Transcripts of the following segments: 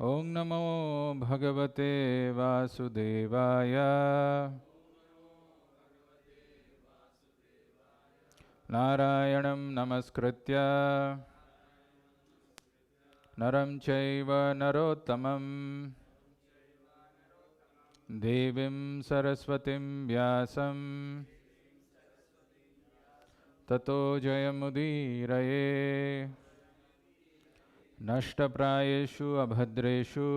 ॐ नमो भगवते वासुदेवाय। नारायणं नमस्कृत्य नरं चैव नरोत्तमं देवीं सरस्वतीं व्यासं ततो जयमुदीरये। नष्टप्रायेषु अभद्रेषु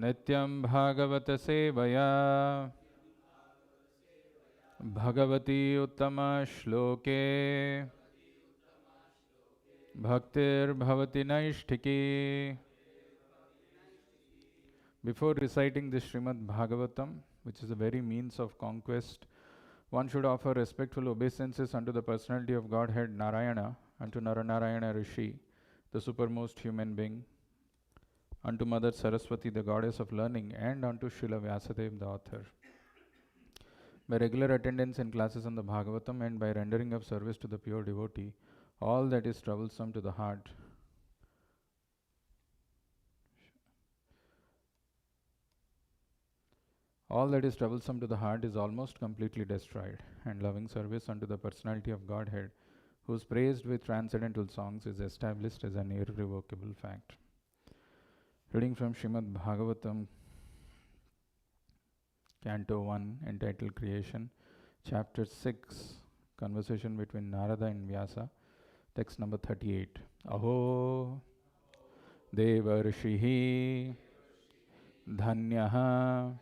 नित्यं भागवत सेवया भगवती उत्तम श्लोके भक्तिर्भवति नैष्ठिकी. Before reciting the Shrimad Bhagavatam, which is the very means of conquest, one should offer respectful obeisances unto the personality of Godhead Narayana, unto Narayana Rishi, the supermost human being, unto Mother Saraswati, the goddess of learning, and unto Srila Vyasadeva, the author. By regular attendance in classes on the Bhagavatam and by rendering of service to the pure devotee, all that is troublesome to the heart is almost completely destroyed, and loving service unto the personality of Godhead, who is praised with transcendental songs, is established as an irrevocable fact. Reading from Shrimad Bhagavatam, Canto 1, entitled Creation, Chapter 6, Conversation between Narada and Vyasa, text number 38. Aho Devarshihi Dhanyaha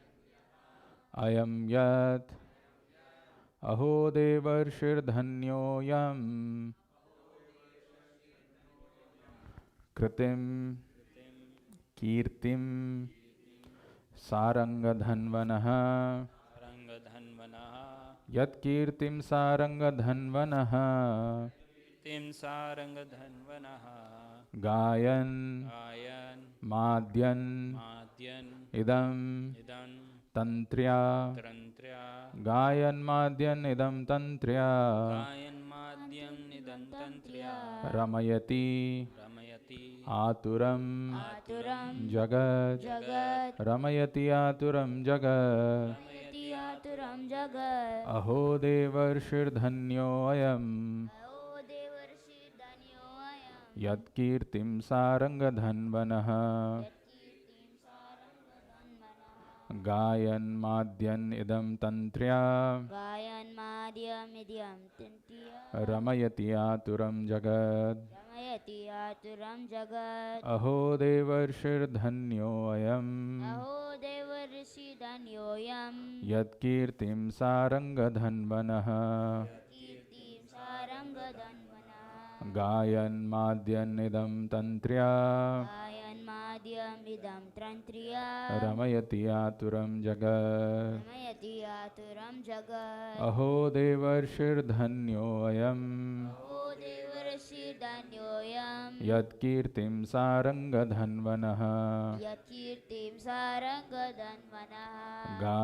Ayam Yat Aho Devarshir Dhanyoyam Kritim Kirtim Sarangadhanvanaha Yat Kirtim Sarangadhanvanaha Gayan Madyan Idam Tantriya Gayan Madyan Idam Tantriya Ramayati Aturam Jagat Ramayati Aturam Jagat Aho Devarshir Dhanyo Ayam Yat Kirtim Sarangadhanvanaha Gayan Madyan Idam Tantriya Ramayati Aturam Jagat Aho Devarshir Dhanyo Ayam Yat Kirtim Sarangadhanvanaha Gayan Madyan Idam Tantriya Ramayati Aturam Jagat Aho Devarshir Dhanyo Ayam Yat Kirtim Sarangadhanvanaha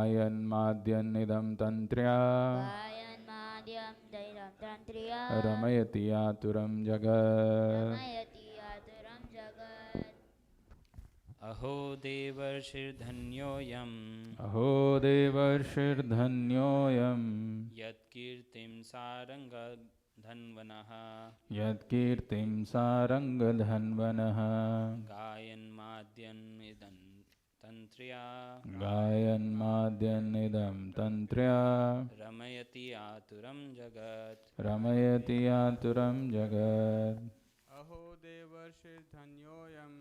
Gayan Madyan Idam Tantriya Ramayati Aturam Jagat Aho Devarshir Dhanyoyam Aho Devarshir Dhanyoyam Yat Kirtim Saranga Dhanvanaha Yat Kirtim Sarangadhanvanaha Gayan Madyan Idam Tantriya Gayan Madyan Idam Tantriya Ramayati Aturam Jagat Ramayati Aturam Jagat Aho Devarshir Dhanyoyam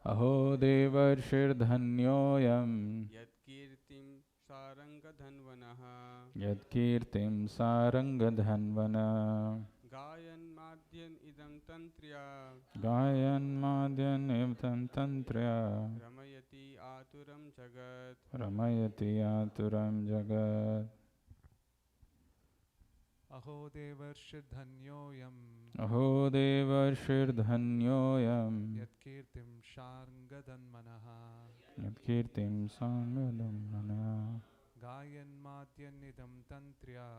Aho Devarshir Dhanyoyam Yat Kirtim Sarangadhanvanaha Yat Kirtim Sarangadhanvana Gayan Madyan Idam Tantriya Gayan Madyan Idam Tantriya Ramayati Aturam Jagat Ramayati Aturam Jagat Aho Devarshir Dhanyoyam Aho Devarshir Dhanyoyam Yat Kirtim Sarangadhanvanaha Yat Kirtim Sarangadhanvana Gayan Madyan Idam Tantriya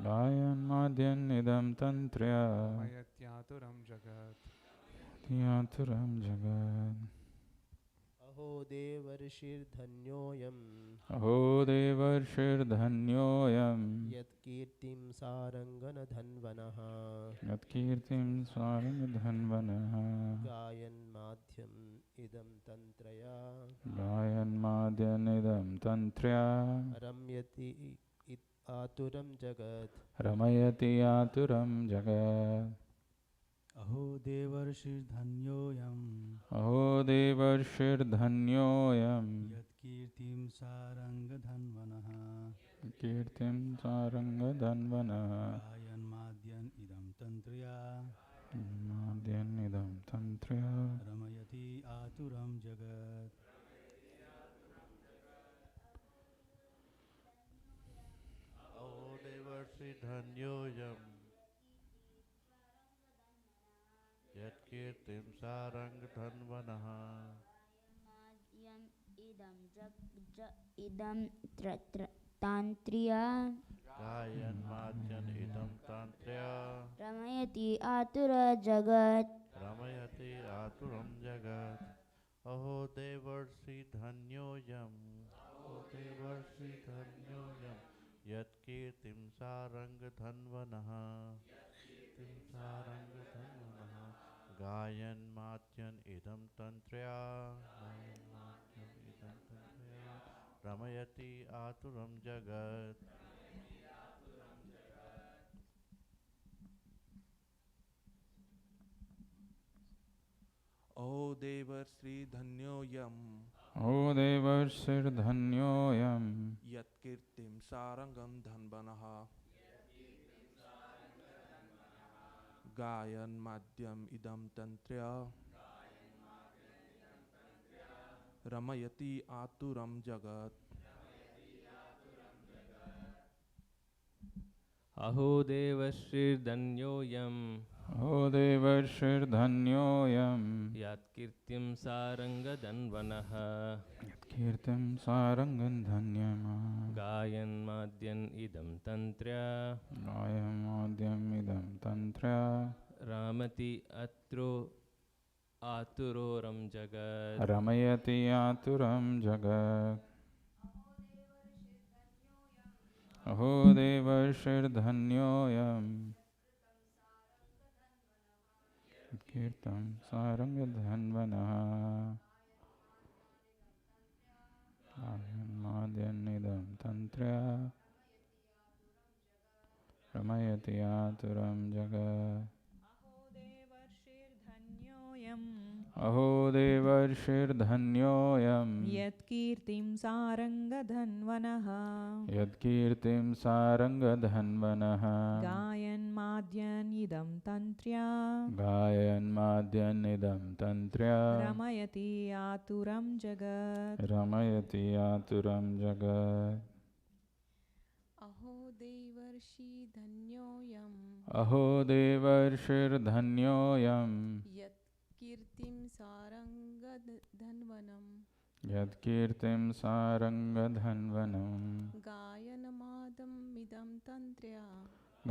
Gayan Madyan Idam Tantriya Ramayati Aturam Jagat Yaturam Jagat. अहो देवर्षिर्धन्योऽयम् Aho Devarshir यत्कीर्तिं सारङ्गनधन्वनः Yatkirtim Swarangadhanvanaha गायन्माध्यम् इदं तन्त्रया Gayan Madyanidam Tantrya रम्यति आतुरं जगत् Ramayati Aturam Jagat. अहो देवर्षिर्धन्योऽयं Aho Devarshir यत्कीर्तिं सारङ्गधन्वनः Kirtim Sarangadhanvanaha गायन्माद्यन् इदं तन्त्र्या Madyanidam Tantrya रमयति आतुरं जगत् अहो देवर्षि धन्योऽयं यत्कीर्तिं सारङ्गधन्वनः माद्यम् इदं तान्त्र्या गायन्माद्यन् इदं तान्त्र्या रमयति आतुर जगत् रमयति आतुरं जगत् अहो देवर्षि धन्योऽयं यत्कीर्तिं सारङ्गधन्वनः गायन्माद्यन् इदं तन्त्र्या रमयति आतुरं जगत् ओ देवर्षिर्धन्योऽयं Aho Devarshir यत्कीर्तिं सारङ्गं धन्वनः गायन्माद्यम् इदं तन्त्र्या रमयति आतुरं जगत् अहो देवर्षिर्धन्योऽयं Aho Devarshir यत्कीर्तिं सारङ्गधन्वनः Yatkirtim Sarangandhanyama गायन्माद्यन् इदं तन्त्र्या Gayamadhyam Idam Tantrya रामति अत्रो आतुरोरं जगत् Ramayati Aturam Jagat. Aho Devarshir Kirtam Sarangadhanvanaha Madyanidam Tantrya Ramayati Aturam Jagat. Aho Devarshir यत्कीर्तिं सारङ्गधन्वनः Yatkirtim Sarangadhanvanaha गायन्माद्यन्निदं तन्त्र्या Gayanmadyanidam Tantrya रमयति आतुरं जगत् Ramayati Aturam Jagat. अहो देवर्षि धन्योऽयम् Aho Devarshir यत्कीर्तिं सारङ्गधन्वनम् Yatkirtim Sarangadhanvanam गायनमादम् इदं तन्त्र्या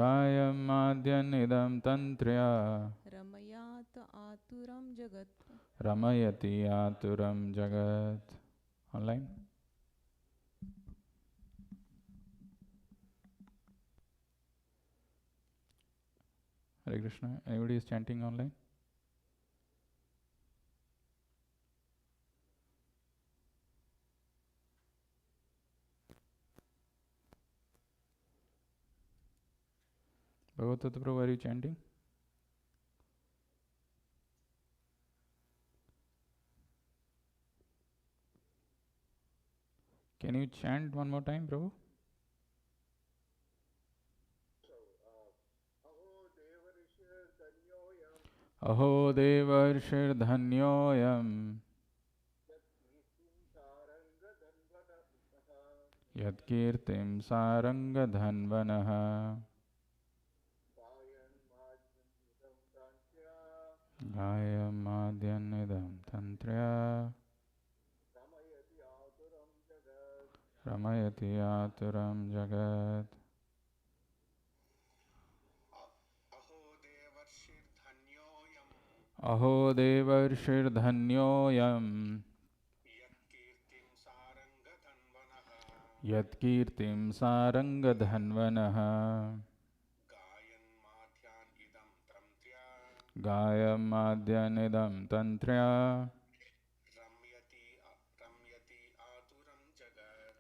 Gayamadyanidam Tantrya रमयात आतुरं जगत् Ramayati Aturam Jagat. Online? Hare Krishna. Anybody is chanting online? Bhagavatam Prabhu, are you chanting? Can you chant one more time, Prabhu? Aho Devarshir Dhanyoyam Yatkirtim Sarangadhanvanaha Gayamadyanidam Tantrya Ramayati Aturam Jagat. Aho devarshirdhanyoyam Yatkirtim sarangadhanvanaha Gayamadyanidam tantrya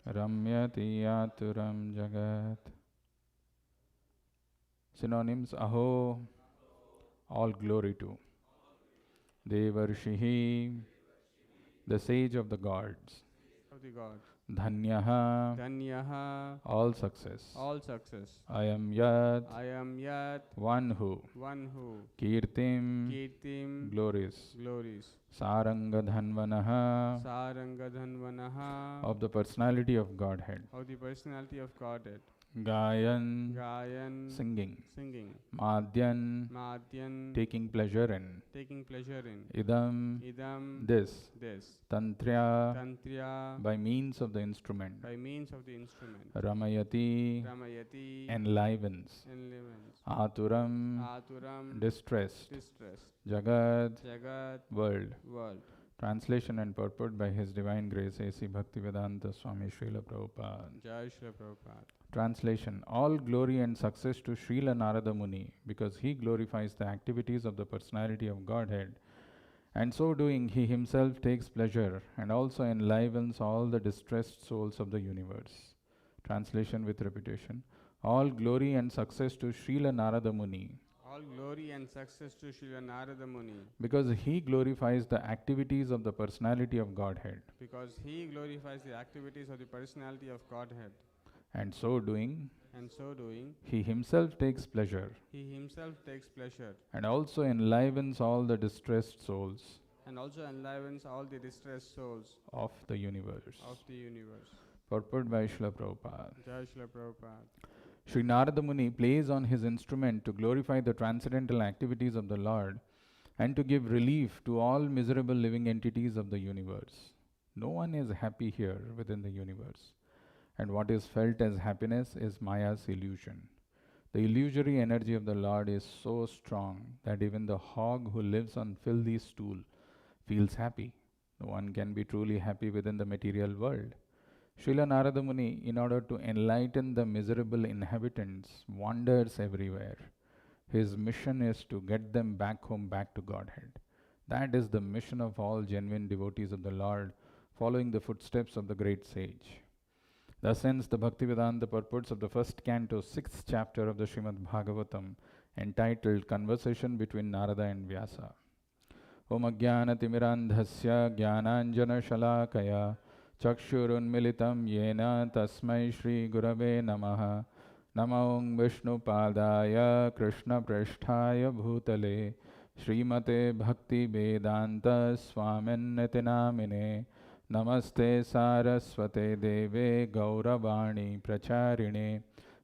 Ramyati aturam jagat. Synonyms: Aho, all glory to. Devarshihi, the sage of the gods. of the gods. Dhanyaha, Danyaha, all success. all success. I am Yat, I am Yat, one who. one who. Kirtim, Kirtim, glorious. glories. Sarangadhanvanaha, Sarangadhanvanaha, of the personality of Godhead. of the personality of Godhead. Gayan, Gayan, singing. singing. Madhyan, Madhyan, taking pleasure in. taking pleasure in. Idam, Idam, this. this. Tantrya, Tantriya, by means of the instrument. by means of the instrument. Ramayati, Ramayati, enlivens. enlivens. Aturam, Aturam, distressed. distress. Jagat, Jagat, world. world. Translation and purport by His Divine Grace A.C. Bhaktivedanta Swami Srila Prabhupada. Jai Shri Prabhupada. Translation: all glory and success to Srila Narada Muni, because he glorifies the activities of the personality of Godhead, and so doing he himself takes pleasure and also enlivens all the distressed souls of the universe. Translation with repetition: all glory and success to Srila Narada Muni, All glory and success to Srila Narada Muni, because he glorifies the activities of the personality of Godhead, because he glorifies the activities of the personality of Godhead, and so doing and so doing, he himself takes pleasure he himself takes pleasure and also enlivens all the distressed souls and also enlivens all the distressed souls of the universe. of the universe. Purport by Srila Prabhupada. Jai Shri Prabhupada. Sri Narada Muni plays on his instrument to glorify the transcendental activities of the Lord and to give relief to all miserable living entities of the universe. No one is happy here within the universe, and what is felt as happiness is Maya's illusion. The illusory energy of the Lord is so strong that even the hog who lives on filthy stool feels happy. No one can be truly happy within the material world. Srila Narada Muni, in order to enlighten the miserable inhabitants, wanders everywhere. His mission is to get them back home, back to Godhead. That is the mission of all genuine devotees of the Lord, following the footsteps of the great sage. Thus ends the Bhaktivedanta purports of the first canto, 6th chapter of the Shrimad Bhagavatam, entitled Conversation between Narada and Vyasa. Om Ajnanatimmirandhasya Jnananjana Shalakaya Chakshurunmilitam Yena Tasmai Shri Gurave Namaha Namo Vishnupadaya Krishna Prishthaya Bhutale Srimate Bhakti Vedanta Swaminiti Namine Namaste Saraswate Deve Gauravani Pracharine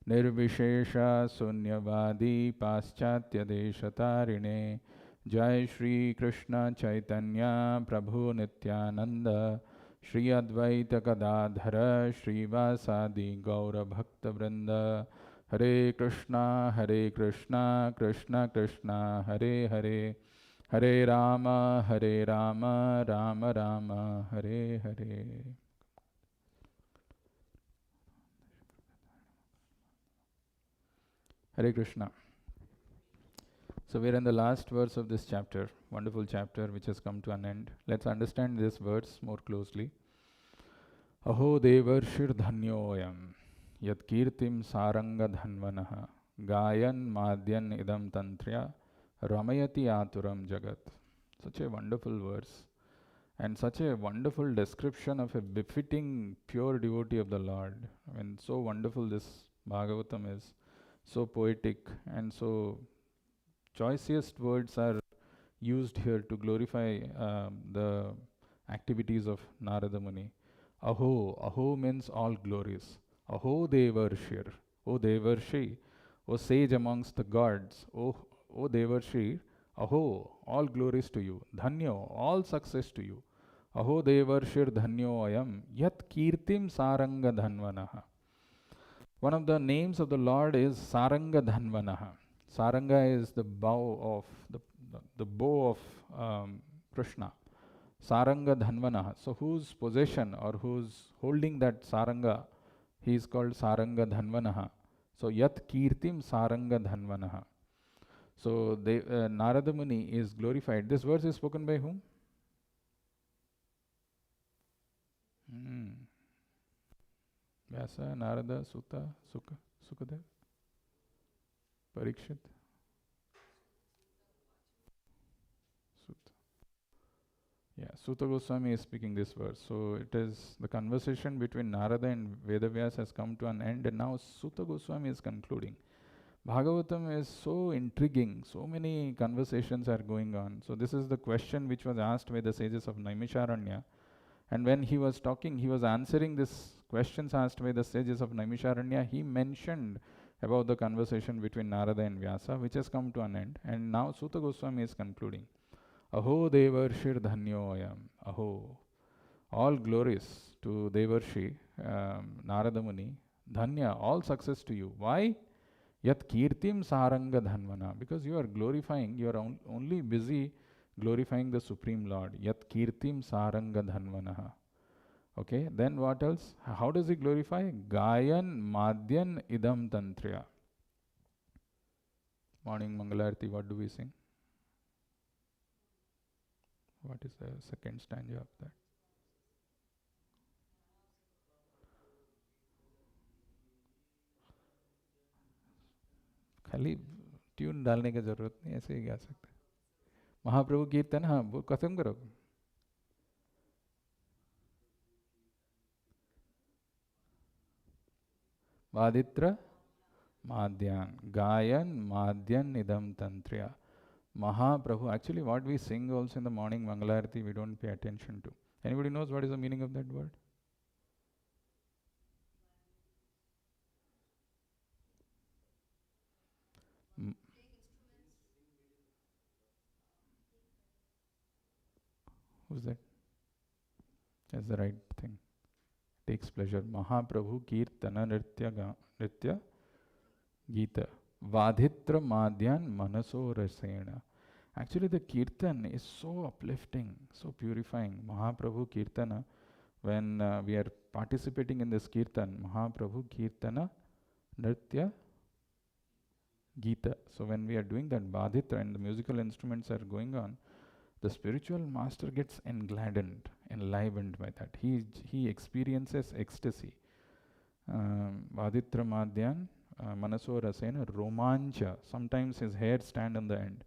Nirvishesha Sunyavadi Paschatya Deshatarine Jai Shri Krishna Chaitanya Prabhu Nityananda Shri Advaita Gadadhara Shri Vasadi Gaura Bhakta Vrinda Hare Krishna Krishna Krishna Hare Hare Hare Rama Rama Rama Hare Hare. Hare Krishna. So we're in the last verse of this chapter, wonderful chapter which has come to an end. Let's understand this verse more closely. Aho devarshir dhanyoyam yat kirtim saranga dhanvanaha gayan madyan idam tantrya ramayati aturam jagat. Such a wonderful verse and such a wonderful description of a befitting pure devotee of the Lord. I mean, so wonderful this Bhagavatam is, so poetic, and so choicest words are used here to glorify the activities of Narada Muni. Aho means all glories. Aho Devarshir, O Devarshi, O sage amongst the gods, O Devarshi, Aho, all glories to you. Dhanyo, all success to you. Aho Devarshir Dhanyo Ayam, Yat Kirtim Saranga Dhanvanaha. One of the names of the Lord is Saranga Dhanvanaha. Saranga is the bow of Krishna. Saranga Dhanvana. So whose possession or who's holding that Saranga, he is called Saranga Dhanvana. So Yat Kirtim Saranga Dhanvana. So Narada Muni is glorified. This verse is spoken by whom? Vyasa, Narada, Sutta, Sukadev, Parikshit. Sutta. Yeah, Sutta Goswami is speaking this verse. So it is the conversation between Narada and Vedavyas has come to an end, and now Sutta Goswami is concluding. Bhagavatam is so intriguing, so many conversations are going on. So this is the question which was asked by the sages of Naimisharanya. And when he was talking, he was answering these questions asked by the sages of Naimisharanya. He mentioned about the conversation between Narada and Vyasa, which has come to an end. And now Sutta Goswami is concluding. Aho Devarshir Dhanyoyam. Aho. All glories to Devarshi, Narada Muni. Dhanya, all success to you. Why? Yat Kirtim Saranga Dhanvana. Because you are glorifying, you are only busy glorifying the Supreme Lord. Yat Kirtim Saranga Dhanvanaha. Okay, then what else? How does he glorify? Gayan Madhyan Idam Tantriya. Morning Mangalarti, what do we sing? What is the second stanza of that? खाली tune डालने की जरूरत नहीं, ऐसे ही गा सकते. महाप्रभु कीर्तन, हाँ वो खत्म करो. वादित्र Madhyan, Gayan, Madhyan, Idam Tantriya. Mahaprabhu. Actually, what we sing also in the morning Mangalarati, we don't pay attention to. Anybody knows what is the meaning of that word? Who's that? That's the right thing. Takes pleasure. Mahaprabhu Kirtana Nritya Gita. Vadhitra Madhyan Manaso Rasena. Actually, the Kirtan is so uplifting, so purifying. Mahaprabhu Kirtana, when we are participating in this Kirtan, Mahaprabhu Kirtana Nritya Gita. So when we are doing that Vadhitra and the musical instruments are going on, the spiritual master gets enlivened by that. He experiences ecstasy. Vadhitra Madhyan Manaso Rasena Romancha. Sometimes his hair stand on the end.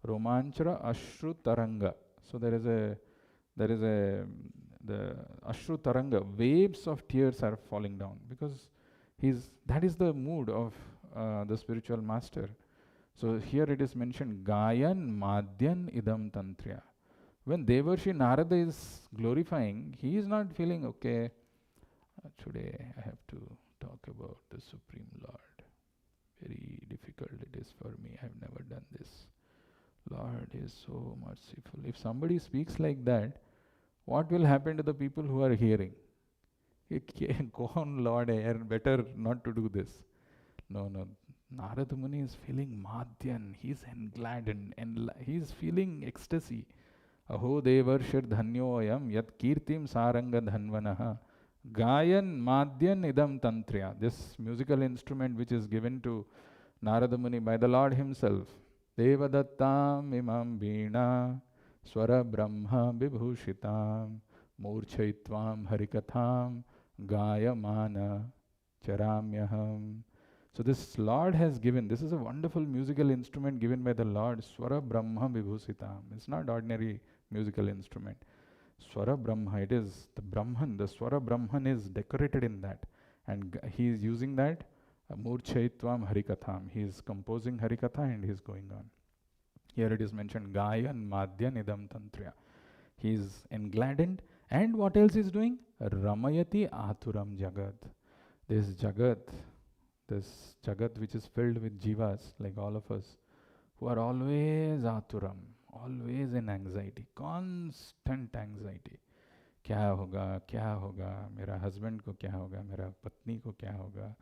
Romanchara Ashru Taranga. So there is the Ashru Taranga, waves of tears are falling down, because that is the mood of the spiritual master. So here it is mentioned Gayan Madhyan Idam Tantriya. When Devarshi Narada is glorifying, he is not feeling, okay, today I have to talk about the Supreme Lord. Very difficult it is for me. I have never done this. Lord is so merciful. If somebody speaks like that, what will happen to the people who are hearing? Go on, Lord, better not to do this. No. Narada Muni is feeling Madhyan. He's engladdened and he's feeling ecstasy. Aho Devarshir Dhanyoyam Yat Kirtim Saranga Dhanvanaha. Gayan Madhyan Idam Tantriya. This musical instrument which is given to Narada Muni by the Lord himself. Devadattam imam veena swara brahma vibhushitam murchaitvam harikatham gayamana charamyaham. So this Lord has given, this is a wonderful musical instrument given by the Lord, Swara Brahma Vibhusitam. It's not ordinary musical instrument. Swara Brahma, it is the Brahman, the Swara Brahman is decorated in that. And he is using that, Murchaitvam Harikatham. He is composing Harikatha and he is going on. Here it is mentioned, Gayan Madhyan Idam Tantriya. He is engladdened. And what else is doing? Ramayati Aturam Jagat. This Jagat which is filled with jivas, like all of us, who are always aturam, always in anxiety, constant anxiety. क्या होगा, मेरा husband को क्या होगा, मेरा पत्नी को क्या होगा,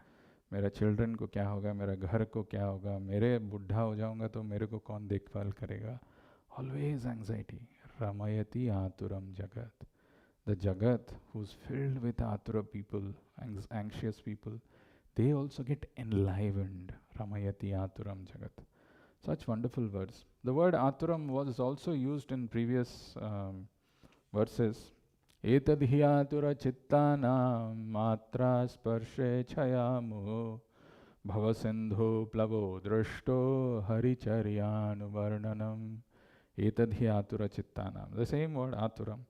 मेरा children को क्या होगा, मेरा घर को क्या होगा, मेरे बुढ़ा हो जाऊंगा तो मेरे को कौन देखभाल करेगा. Always anxiety. Ramayati aturam jagat. The jagat who's filled with atura people, anxious people, they also get enlivened. Ramayati aturam jagat. Such wonderful words. The word aturam was also used in previous verses. Etadhi atura chittana matra sparshe chayamu bhavasindhu plavo drashto haricharyanuvarnanam. Etadhi atura chittanam. The same word aturam.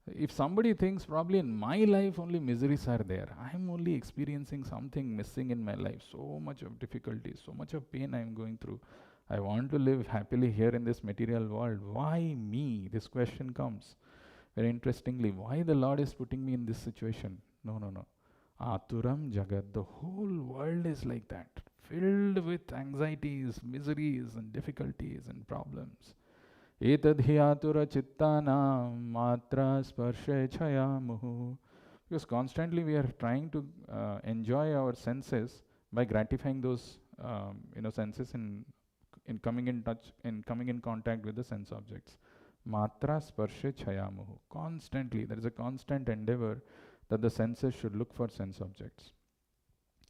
If somebody thinks probably in my life only miseries are there, I'm only experiencing something missing in my life, so much of difficulty, so much of pain I'm going through. I want to live happily here in this material world. Why me? This question comes. Very interestingly, why the Lord is putting me in this situation? No, no, no. Aturam Jagat, the whole world is like that, filled with anxieties, miseries, and difficulties and problems. Etadhi atura chittana matra sparshe chayamuhu. Because constantly we are trying to enjoy our senses by gratifying those senses in coming in touch, in coming in contact with the sense objects. Matra sparshe chayamuhu. Constantly, there is a constant endeavor that the senses should look for sense objects.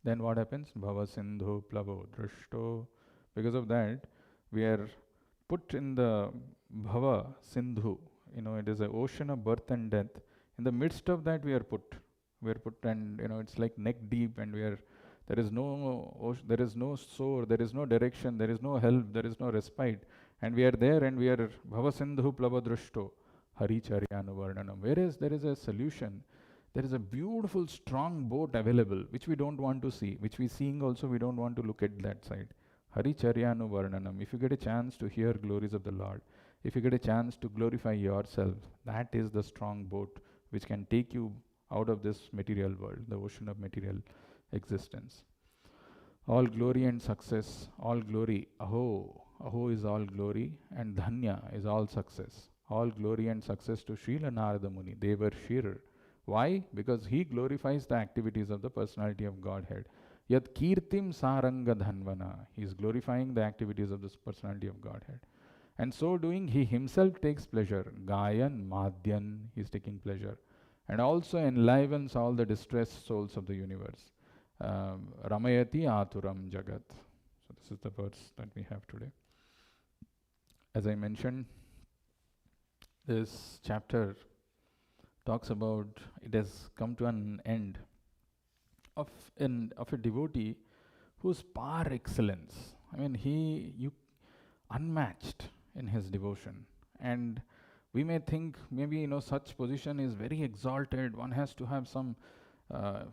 Then what happens? Bhava sindhu plavo drashto. Because of that, we are put in the bhava sindhu. It is an ocean of birth and death. In the midst of that, we are put. And it's like neck deep, and there is no shore, there is no direction, there is no help, there is no respite, and we are there, and we are bhava sindhu plava drashto haricharyanu varnanam. Whereas there is a solution, there is a beautiful strong boat available which we don't want to see, which we seeing also we don't want to look at that side. Haricharyanu varnanam. If you get a chance to hear glories of the Lord, if you get a chance to glorify yourself, that is the strong boat which can take you out of this material world, the ocean of material existence. All glory and success, all glory, aho is all glory, and dhanya is all success. All glory and success to Srila Narada Muni, Devar Shirar. Why? Because he glorifies the activities of the personality of Godhead. Yat kirtim saranga dhanvana. He is glorifying the activities of this personality of Godhead. And so doing, he himself takes pleasure. Gayan, Madhyan, he is taking pleasure. And also enlivens all the distressed souls of the universe. Ramayati aturam jagat. So this is the verse that we have today. As I mentioned, this chapter talks about, it has come to an end of a devotee whose par excellence. I mean, unmatched in his devotion. And we may think maybe such position is very exalted. One has to have some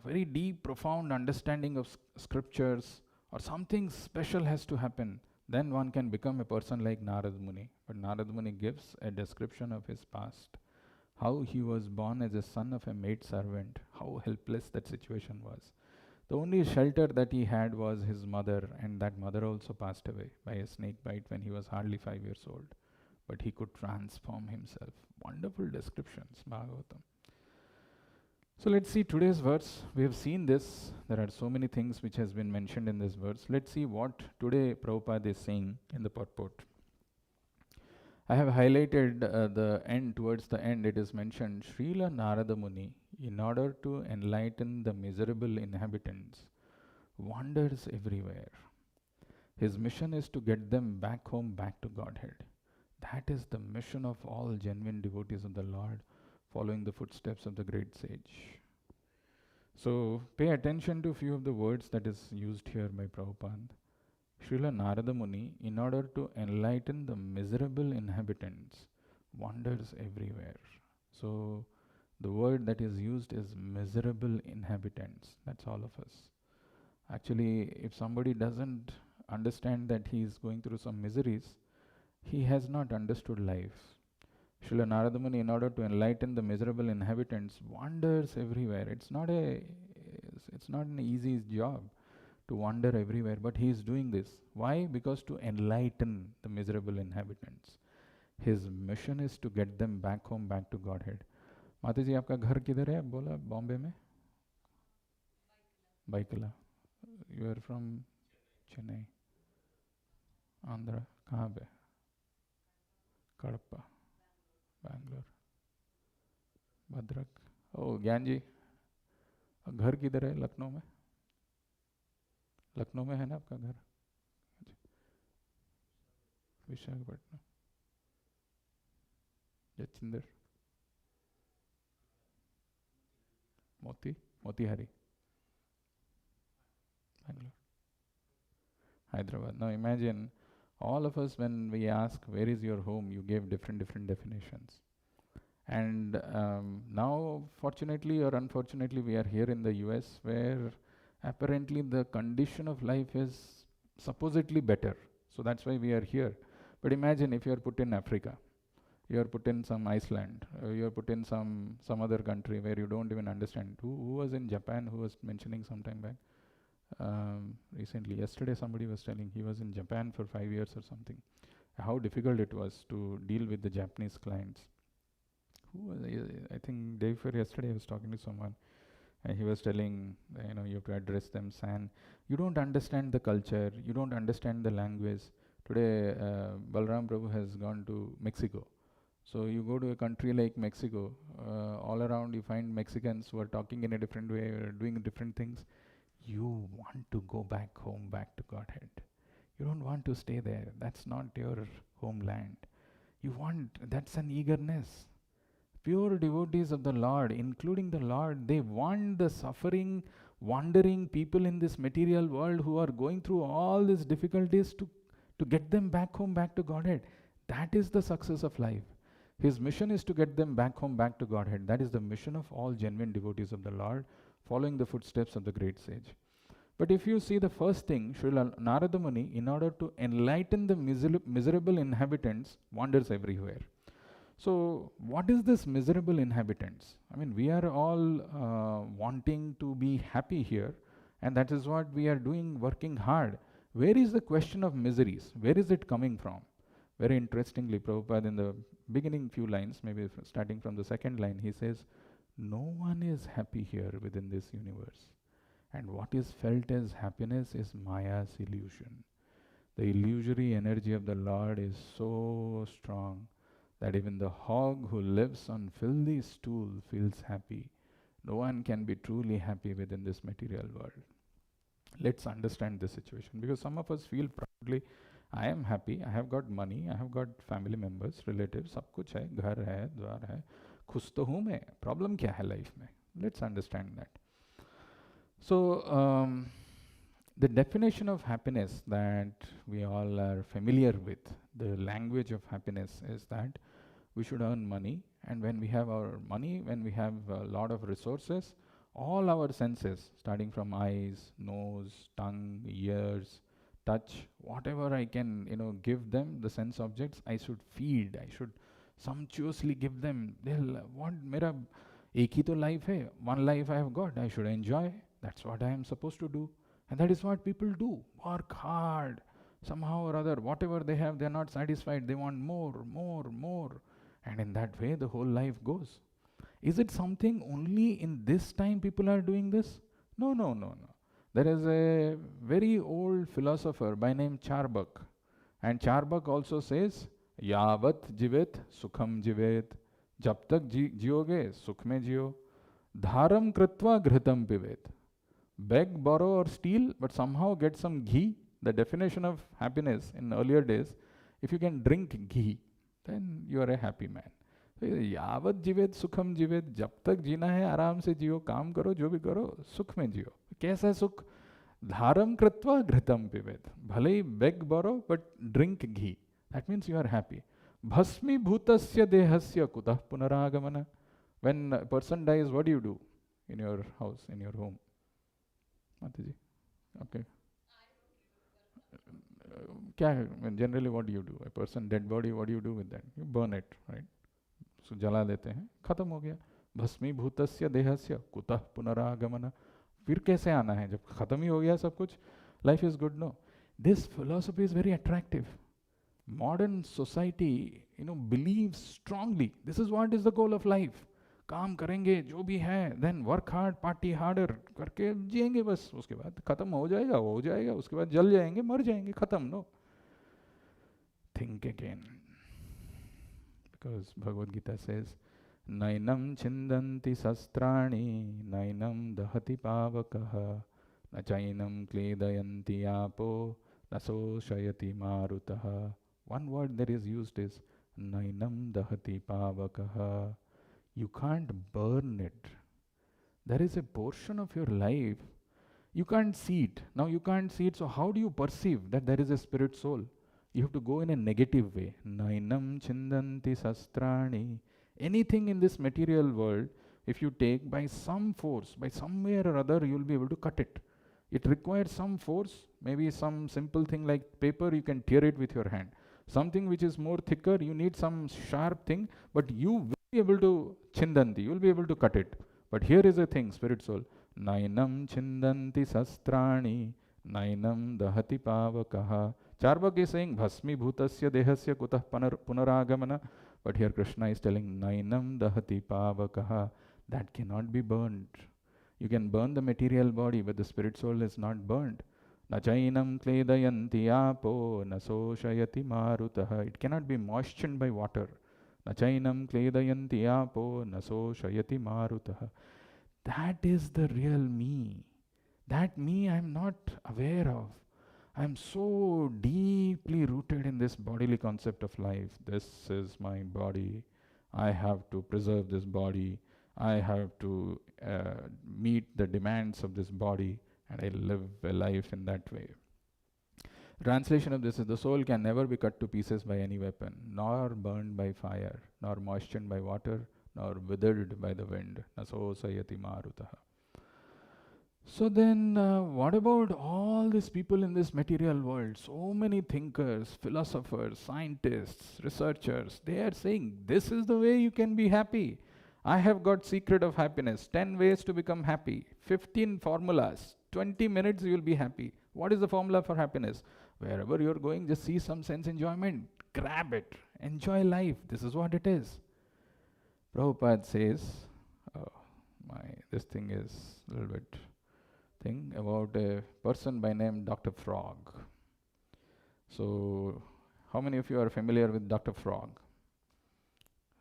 very deep, profound understanding of scriptures, or something special has to happen. Then one can become a person like Narada Muni. But Narada Muni gives a description of his past, how he was born as a son of a maid servant, how helpless that situation was. The only shelter that he had was his mother, and that mother also passed away by a snake bite when he was hardly 5 years old. But he could transform himself. Wonderful descriptions, Bhagavatam. So let's see today's verse. We have seen this. There are so many things which has been mentioned in this verse. Let's see what today Prabhupada is saying in the purport. I have highlighted the end, towards the end it is mentioned, Srila Narada Muni, in order to enlighten the miserable inhabitants, wanders everywhere. His mission is to get them back home, back to Godhead. That is the mission of all genuine devotees of the Lord, following the footsteps of the great sage. So pay attention to a few of the words that is used here by Prabhupada. Srila Narada Muni, in order to enlighten the miserable inhabitants, wanders everywhere. So the word that is used is miserable inhabitants. That's all of us. Actually, if somebody doesn't understand that he is going through some miseries, he has not understood life. Srila Narada Muni, in order to enlighten the miserable inhabitants, wanders everywhere. It's not an easy job to wander everywhere, but he is doing this. Why? Because to enlighten the miserable inhabitants. His mission is to get them back home, back to Godhead. माता जी आपका घर किधर है? बोला बॉम्बे में? Byculla. You are from Chennai. Andhra. कहाँ पे? Kadapa, Bangalore, Bhadrak. ओ ज्ञान जी, घर किधर है? लखनऊ में? लखनऊ में है ना आपका घर? Visakhapatnam. जचिंदर, Motihari, Bangalore, Hyderabad. Now imagine all of us, when we ask where is your home, you gave different definitions. And now, fortunately or unfortunately, we are here in the US, where apparently the condition of life is supposedly better. So that's why we are here. But imagine if you are put in Africa, you are put in some Iceland, you are put in some other country where you don't even understand. Who was in Japan, who was mentioning some time back? Recently, yesterday somebody was telling he was in Japan for 5 years or something. How difficult it was to deal with the Japanese clients. Who was I think day before yesterday I was talking to someone and he was telling, you have to address them, san. You don't understand the culture, you don't understand the language. Today, Balram Prabhu has gone to Mexico. So you go to a country like Mexico, all around you find Mexicans who are talking in a different way, or doing different things. You want to go back home, back to Godhead. You don't want to stay there. That's not your homeland. That's an eagerness. Pure devotees of the Lord, including the Lord, they want the suffering, wandering people in this material world who are going through all these difficulties to get them back home, back to Godhead. That is the success of life. His mission is to get them back home, back to Godhead. That is the mission of all genuine devotees of the Lord, following the footsteps of the great sage. But if you see the first thing, Srila Narada Muni, in order to enlighten the miserable inhabitants, wanders everywhere. So what is this miserable inhabitants? I mean, we are all wanting to be happy here, and that is what we are doing, working hard. Where is the question of miseries? Where is it coming from? Very interestingly, Prabhupada in the beginning few lines, maybe starting from the second line, he says, no one is happy here within this universe. And what is felt as happiness is Maya's illusion. The illusory energy of the Lord is so strong that even the hog who lives on filthy stool feels happy. No one can be truly happy within this material world. Let's understand this situation, because some of us feel proudly, I am happy, I have got money, I have got family members, relatives, सब कुछ है, घर है, द्वार है, खुश तो हूँ मैं, problem क्या है life में? Let's understand that. So, the definition of happiness that we all are familiar with, the language of happiness is that we should earn money, and when we have our money, when we have a lot of resources, all our senses, starting from eyes, nose, tongue, ears, touch, whatever I can, give them, the sense objects, I should feed, I should sumptuously give them. They'll want, mera ek hi to life hai, one life I have got, I should enjoy. That's what I am supposed to do. And that is what people do. Work hard. Somehow or other, whatever they have, they are not satisfied. They want more, more, more. And in that way, the whole life goes. Is it something only in this time people are doing this? No. There is a very old philosopher by name Charbak. And Charbak also says, Yavat jivet sukham jivet. Jab tak jiyoge, sukh mein jiyo. Dharam kritva ghritam pivet. Beg, borrow or steal, but somehow get some ghee. The definition of happiness in earlier days, if you can drink ghee, then you are a happy man. यावत जीवेत सुखम जीवेत, जब तक जीना है आराम से जियो, काम करो, जो भी करो, सुख में जियो. कैसा सुख? धारम कृत्वा घृतम पिबेत. भले ही beg, borrow, but drink ghee. That means you are happy. Bhasmi bhutasya dehasya kutah punaragamana. When a person dies, what do you do in your house, in your home? Mataji, okay. Generally, what do you do? A person, dead body, what do you do with that? You burn it, right? So जला देते हैं, खत्म हो गया. भस्मी भूतस्य देहस्य कुतः पुनरागमन. फिर कैसे आना है जब खत्म ही हो गया सब कुछ? Life is good, no? This philosophy is very attractive. Modern society, believes strongly. This is what is the goal of life. काम करेंगे जो भी है, then work hard, party harder करके जिएंगे बस. उसके बाद खत्म हो जाएगा, उसके बाद जल जाएंगे, मर जाएंगे, खत्म. No. Think again. Because Bhagavad Gita says, Nainam chindanti sastrani, nainam dahati pavakaha, na chainam kledayanti apo, naso shayati marutaha. One word that is used is Nainam dahati pavakaha. You can't burn it. There is a portion of your life, you can't see it. Now you can't see it, so how do you perceive that there is a spirit soul? You have to go in a negative way. Nainam chindanti sastrani. Anything in this material world, if you take by some force, by somewhere or other, you will be able to cut it. It requires some force, maybe some simple thing like paper, you can tear it with your hand. Something which is more thicker, you need some sharp thing, but you will be able to chindanti, you will be able to cut it. But here is a thing, spirit soul. Nainam chindanti sastrani, nainam dahati pavakaha. Charvak is saying, Bhasmi bhutasya dehasya kutah punaragamana. But here Krishna is telling, Nainam dahati pavakaha. That cannot be burned. You can burn the material body, but the spirit soul is not burned. Nachainam kledayanti apo, nasoshayati marutaha. It cannot be moistened by water. Nachainam kledayanti apo, nasoshayati marutaha. That is the real me. That me I am not aware of. I am so deeply rooted in this bodily concept of life. This is my body. I have to preserve this body. I have to meet the demands of this body, and I live a life in that way. Translation of this is, the soul can never be cut to pieces by any weapon, nor burned by fire, nor moistened by water, nor withered by the wind. Naso sayati marutaha. So then, what about all these people in this material world? So many thinkers, philosophers, scientists, researchers, they are saying, this is the way you can be happy. I have got secret of happiness, 10 ways to become happy, 15 formulas, 20 minutes you will be happy. What is the formula for happiness? Wherever you are going, just see some sense enjoyment, grab it, enjoy life. This is what it is. Prabhupada says, this thing is a little bit thing about a person by name Dr. Frog. So, how many of you are familiar with Dr. Frog?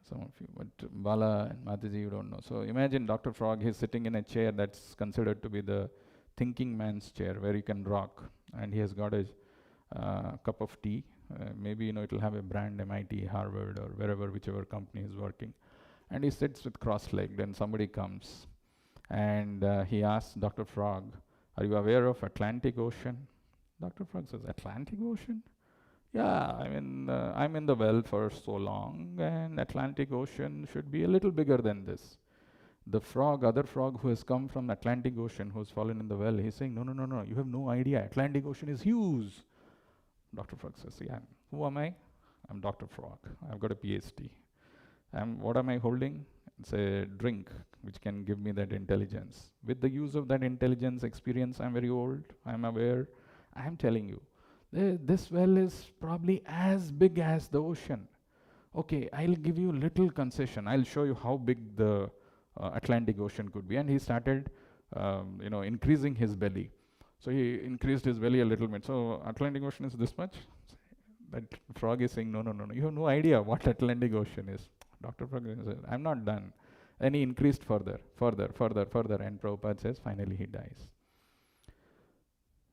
Some of you, but Bala and Mataji, you don't know. So, imagine Dr. Frog, he's sitting in a chair that's considered to be the thinking man's chair, where you can rock, and he has got a cup of tea. Maybe, it'll have a brand, MIT, Harvard, or wherever, whichever company is working. And he sits with cross-legged, and somebody comes and he asks Dr. Frog, are you aware of Atlantic Ocean? Dr. Frog says, Atlantic Ocean? Yeah, I'm in the well for so long, and Atlantic Ocean should be a little bigger than this. The frog, other frog who has come from Atlantic Ocean, who's fallen in the well, he's saying, no, you have no idea. Atlantic Ocean is huge. Dr. Frog says, yeah, who am I? I'm Dr. Frog. I've got a PhD. What am I holding? It's a drink which can give me that intelligence. With the use of that intelligence experience, I'm very old, I'm aware. I'm telling you, this well is probably as big as the ocean. Okay, I'll give you little concession. I'll show you how big the Atlantic Ocean could be. And he started, increasing his belly. So he increased his belly a little bit. So Atlantic Ocean is this much. That frog is saying, no, you have no idea what Atlantic Ocean is. Dr. Frog says, I'm not done. And he increased further. And Prabhupada says, finally he dies.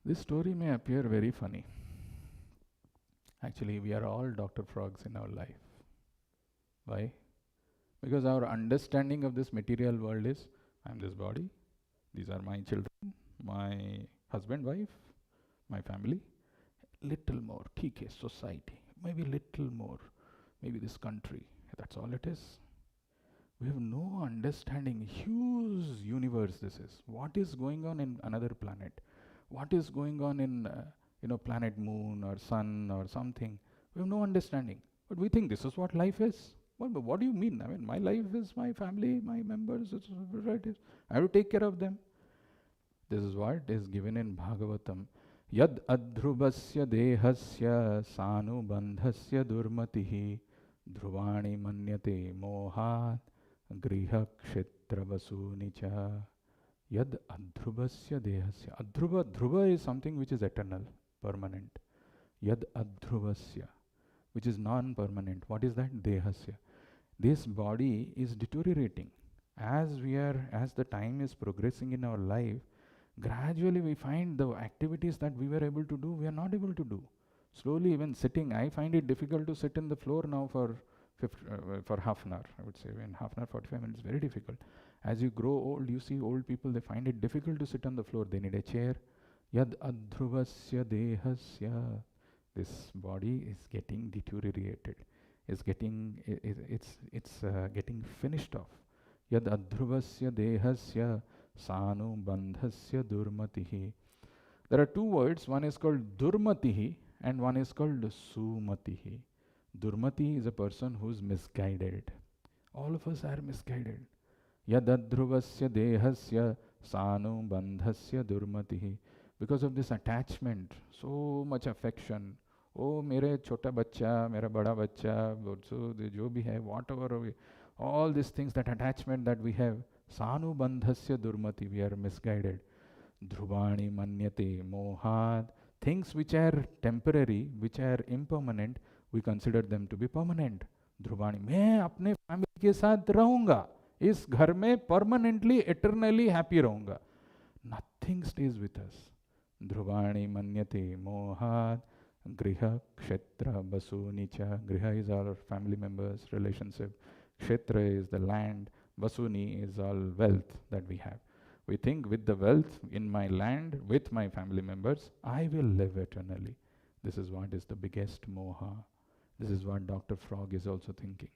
This story may appear very funny. Actually, we are all Dr. Frogs in our life. Why? Because our understanding of this material world is, I'm this body, these are my children, my husband, wife, my family, little more, theek society, maybe little more, maybe this country. That's all it is. We have no understanding. Huge universe this is. What is going on in another planet? What is going on in planet Moon or Sun or something? We have no understanding. But we think this is what life is. Well, but what do you mean? My life is my family, my members, it's relatives. I have to take care of them. This is what is given in Bhagavatam. Yad adhrubasya dehasya sanubandhasya durmatihi dhruvani manyate mohat griha kshetravasunicha. Yad adhrubasya dehasya. Dhruva is something which is eternal, permanent. Yad adhrubasya, which is non-permanent. What is that? Dehasya. This body is deteriorating. As the time is progressing in our life, gradually we find the activities that we were able to do, we are not able to do. Slowly, even sitting, I find it difficult to sit in the floor now for half an hour. I would say in half an hour, 45 minutes, very difficult. As you grow old, you see old people, they find it difficult to sit on the floor. They need a chair. Yad adhruvasya dehasya. This body is getting deteriorated. It's getting finished off. Yad adhruvasya dehasya sanu bandhasya durmatihi. There are two words. One is called durmatihi and one is called sumatihi. Durmati is a person who is misguided. All of us are misguided. Yadadhruvasya dehasya sanu bandhasya durmatihi. Because of this attachment, so much affection. Oh, mere chota bachcha, mera bada bachcha, so jo bhi hai, whatever, all these things, that attachment that we have, sanu bandhasya durmati, we are misguided. Dhruvani manyate mohad. Things which are temporary, which are impermanent, we consider them to be permanent. Dhruvani, मैं अपने family के साथ रहूँगा, इस घर में permanently, eternally happy रहूँगा. Nothing stays with us. Dhruvani manyate mohad. Griha, kshetra, basuni cha. Griha is our family members, relationship. Kshetra is the land. Basuni is all wealth that we have. We think with the wealth in my land, with my family members, I will live eternally. This is what is the biggest moha. This is what Dr. Frog is also thinking.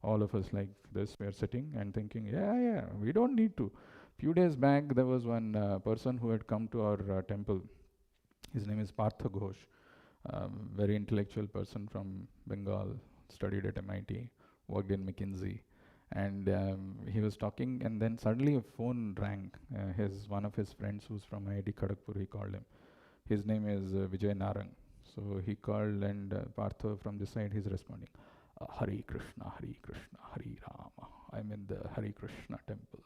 All of us like this, we are sitting and thinking, yeah, we don't need to. Few days back, there was one person who had come to our temple. His name is Partha Ghosh. Very intellectual person from Bengal, studied at MIT, worked in McKinsey. And he was talking, and then suddenly a phone rang. One of his friends who's from IIT Kharagpur, he called him. His name is Vijay Narang. So he called, and Partha from this side, he's responding, Hare Krishna, Hare Rama. I'm in the Hare Krishna temple.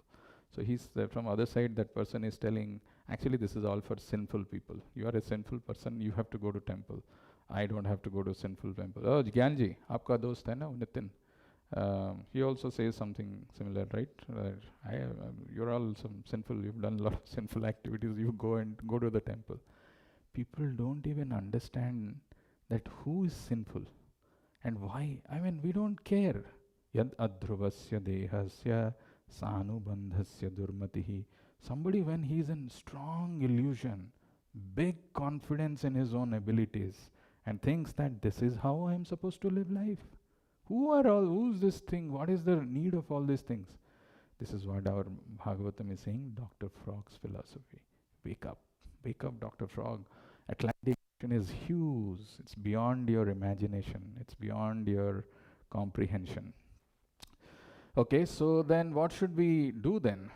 So he's from other side, that person is telling, actually this is all for sinful people. You are a sinful person, you have to go to temple. I don't have to go to sinful temple. Oh, Gyanji, aapka dost hai na, Nitin? He also says something similar, right? You're all some sinful, you've done a lot of sinful activities, you go to the temple. People don't even understand that who is sinful and why. I mean, we don't care. Yad adhruvasya dehasya sanu bandhasya durmatihi. Somebody, when he's in strong illusion, big confidence in his own abilities, and thinks that this is how I'm supposed to live life. Who's this thing? What is the need of all these things? This is what our Bhagavatam is saying, Dr. Frog's philosophy. Wake up, Dr. Frog. Atlantic Ocean is huge. It's beyond your imagination. It's beyond your comprehension. Okay, so then what should we do then?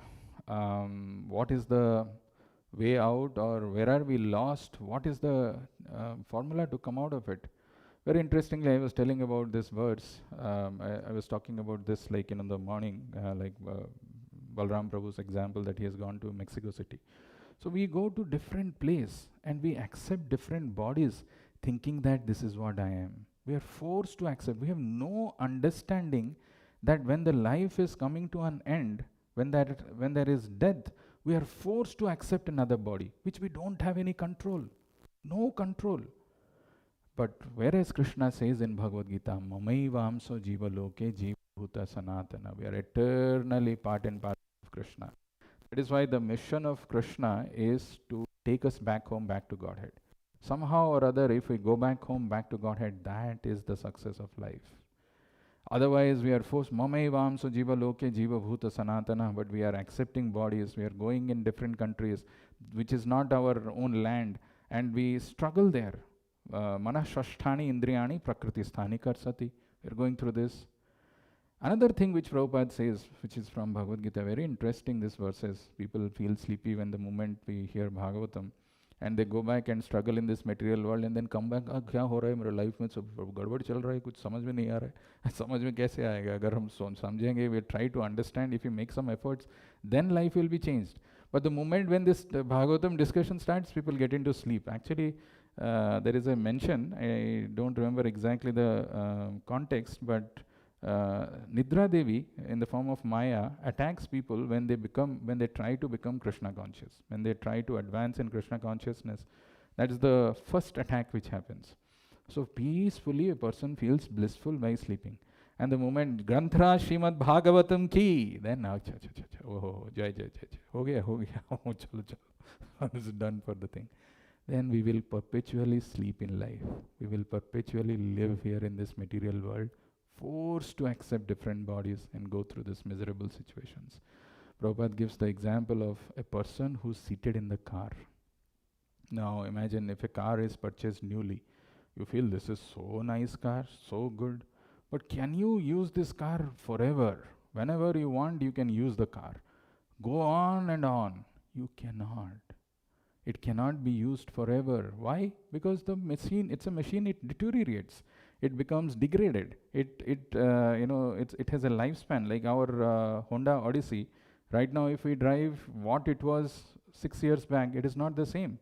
What is the way out, or where are we lost? What is the formula to come out of it? Very interestingly, I was telling about this verse. I was talking about this like in the morning, Balram Prabhu's example that he has gone to Mexico City. So we go to different place and we accept different bodies thinking that this is what I am. We are forced to accept. We have no understanding that when the life is coming to an end, when there is death, we are forced to accept another body, which we don't have any control. No control. But whereas Krishna says in Bhagavad Gita, Mamaivamso jiva loke jiva bhuta sanatana, we are eternally part and part of Krishna. That is why the mission of Krishna is to take us back home, back to Godhead. Somehow or other, if we go back home, back to Godhead, that is the success of life. Otherwise, we are forced, Mamaivamso jiva loke jiva bhuta sanatana, but we are accepting bodies, we are going in different countries, which is not our own land, and we struggle there. Manashashthani indriyani prakriti sthani karsati. We are going through this. Another thing which Prabhupada says, which is from Bhagavad Gita, very interesting, this verse says, people feel sleepy when the moment we hear Bhagavatam, and they go back and struggle in this material world and then come back, kya ho raha hai mere life mein, sab gadbad chal raha hai, kuch samajh mein nahi aa raha hai. Samajh mein kaise aayega? Agar hum samjhenge, we try to understand, if we make some efforts, then life will be changed. But the moment when this Bhagavatam discussion starts, people get into sleep. Actually, there is a mention, I don't remember exactly the context, but Nidra Devi, in the form of Maya, attacks people when they try to become Krishna conscious, when they try to advance in Krishna consciousness. That is the first attack which happens. So peacefully a person feels blissful by sleeping. And the moment Granthra Shrimad Bhagavatam ki, then oh, jai, ho gaya, oh, chalo, chalo. This is done for the thing. Then we will perpetually sleep in life. We will perpetually live here in this material world, forced to accept different bodies and go through these miserable situations. Prabhupada gives the example of a person who's seated in the car. Now imagine if a car is purchased newly, you feel this is so nice car, so good, but can you use this car forever? Whenever you want, you can use the car. Go on and on. You cannot. It cannot be used forever. Why? Because the machine, it's a machine, it deteriorates. It becomes degraded. It has a lifespan, like our Honda Odyssey. Right now, if we drive what it was 6 years back, it is not the same.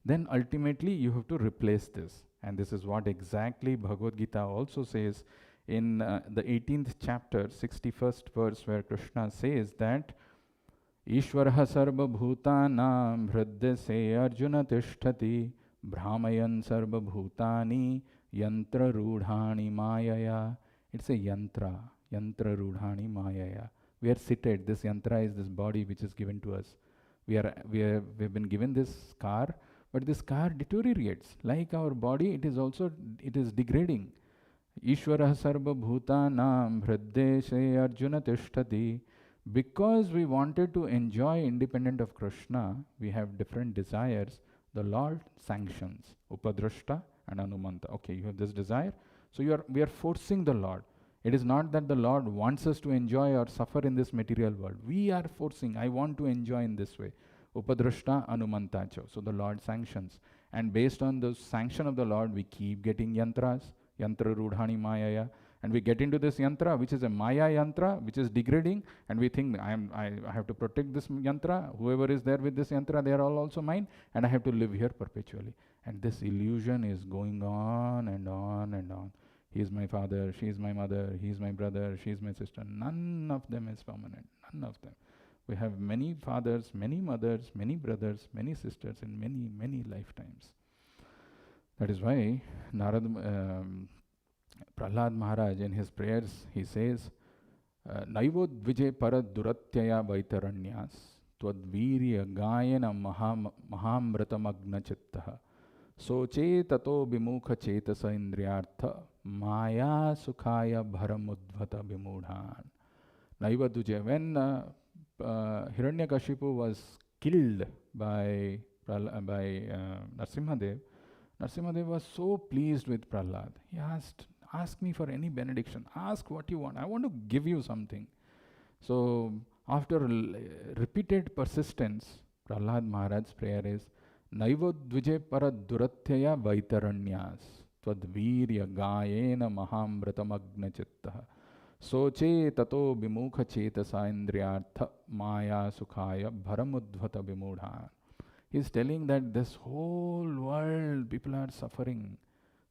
Then ultimately, you have to replace this. And this is what exactly Bhagavad Gita also says in the 18th chapter, 61st verse, where Krishna says that Ishvaraha sarva bhutanam hriddase arjuna tishtati brahmayan sarva bhutani yantra rudhani mayaya. It's a yantra rudhani mayaya. We are seated. This yantra is this body which is given to us. We have been given this car, but this car deteriorates. Like our body, it is degrading. Ishvara sarva bhutanam hriddeshe arjuna tishtati. Because we wanted to enjoy independent of Krishna, we have different desires. The Lord sanctions upadrashta and anumanta. Okay, you have this desire, so we are forcing the Lord. It is not that the Lord wants us to enjoy or suffer in this material world. We are forcing. I want to enjoy in this way. Upadrashta anumantacho. So the Lord sanctions. And based on the sanction of the Lord, we keep getting yantras, yantra rudhani mayaya. And we get into this yantra, which is a maya yantra, which is degrading, and we think I have to protect this yantra. Whoever is there with this yantra, they are all also mine, and I have to live here perpetually. And this illusion is going on and on and on. He is my father, she is my mother, he is my brother, she is my sister. None of them is permanent. None of them. We have many fathers, many mothers, many brothers, many sisters in many, many lifetimes. That is why Prahlad Maharaj, in his prayers, he says, Naivo dvije parad duratyaya vaitaranyas twadvirya gayana mahamratamagna chittaha soche tato bimukha chetasa indriyartha maya sukhaya bharamudvata bimudhan. Naiva dvije, when Hiranyakashipu was killed by Narasimhadev, Narasimhadev was so pleased with Prahlad. He asked, ask me for any benediction. Ask what you want. I want to give you something. So after repeated persistence, Prahlad Maharaj's prayer is, Naivo dvije parad duratyaya vaitaranyas twadvirya gayena mahamratamagna chittaha soche tato bimukha chetasa indriyartha maya sukhaya bharamudvata bimudhan. He is telling that this whole world, people are suffering.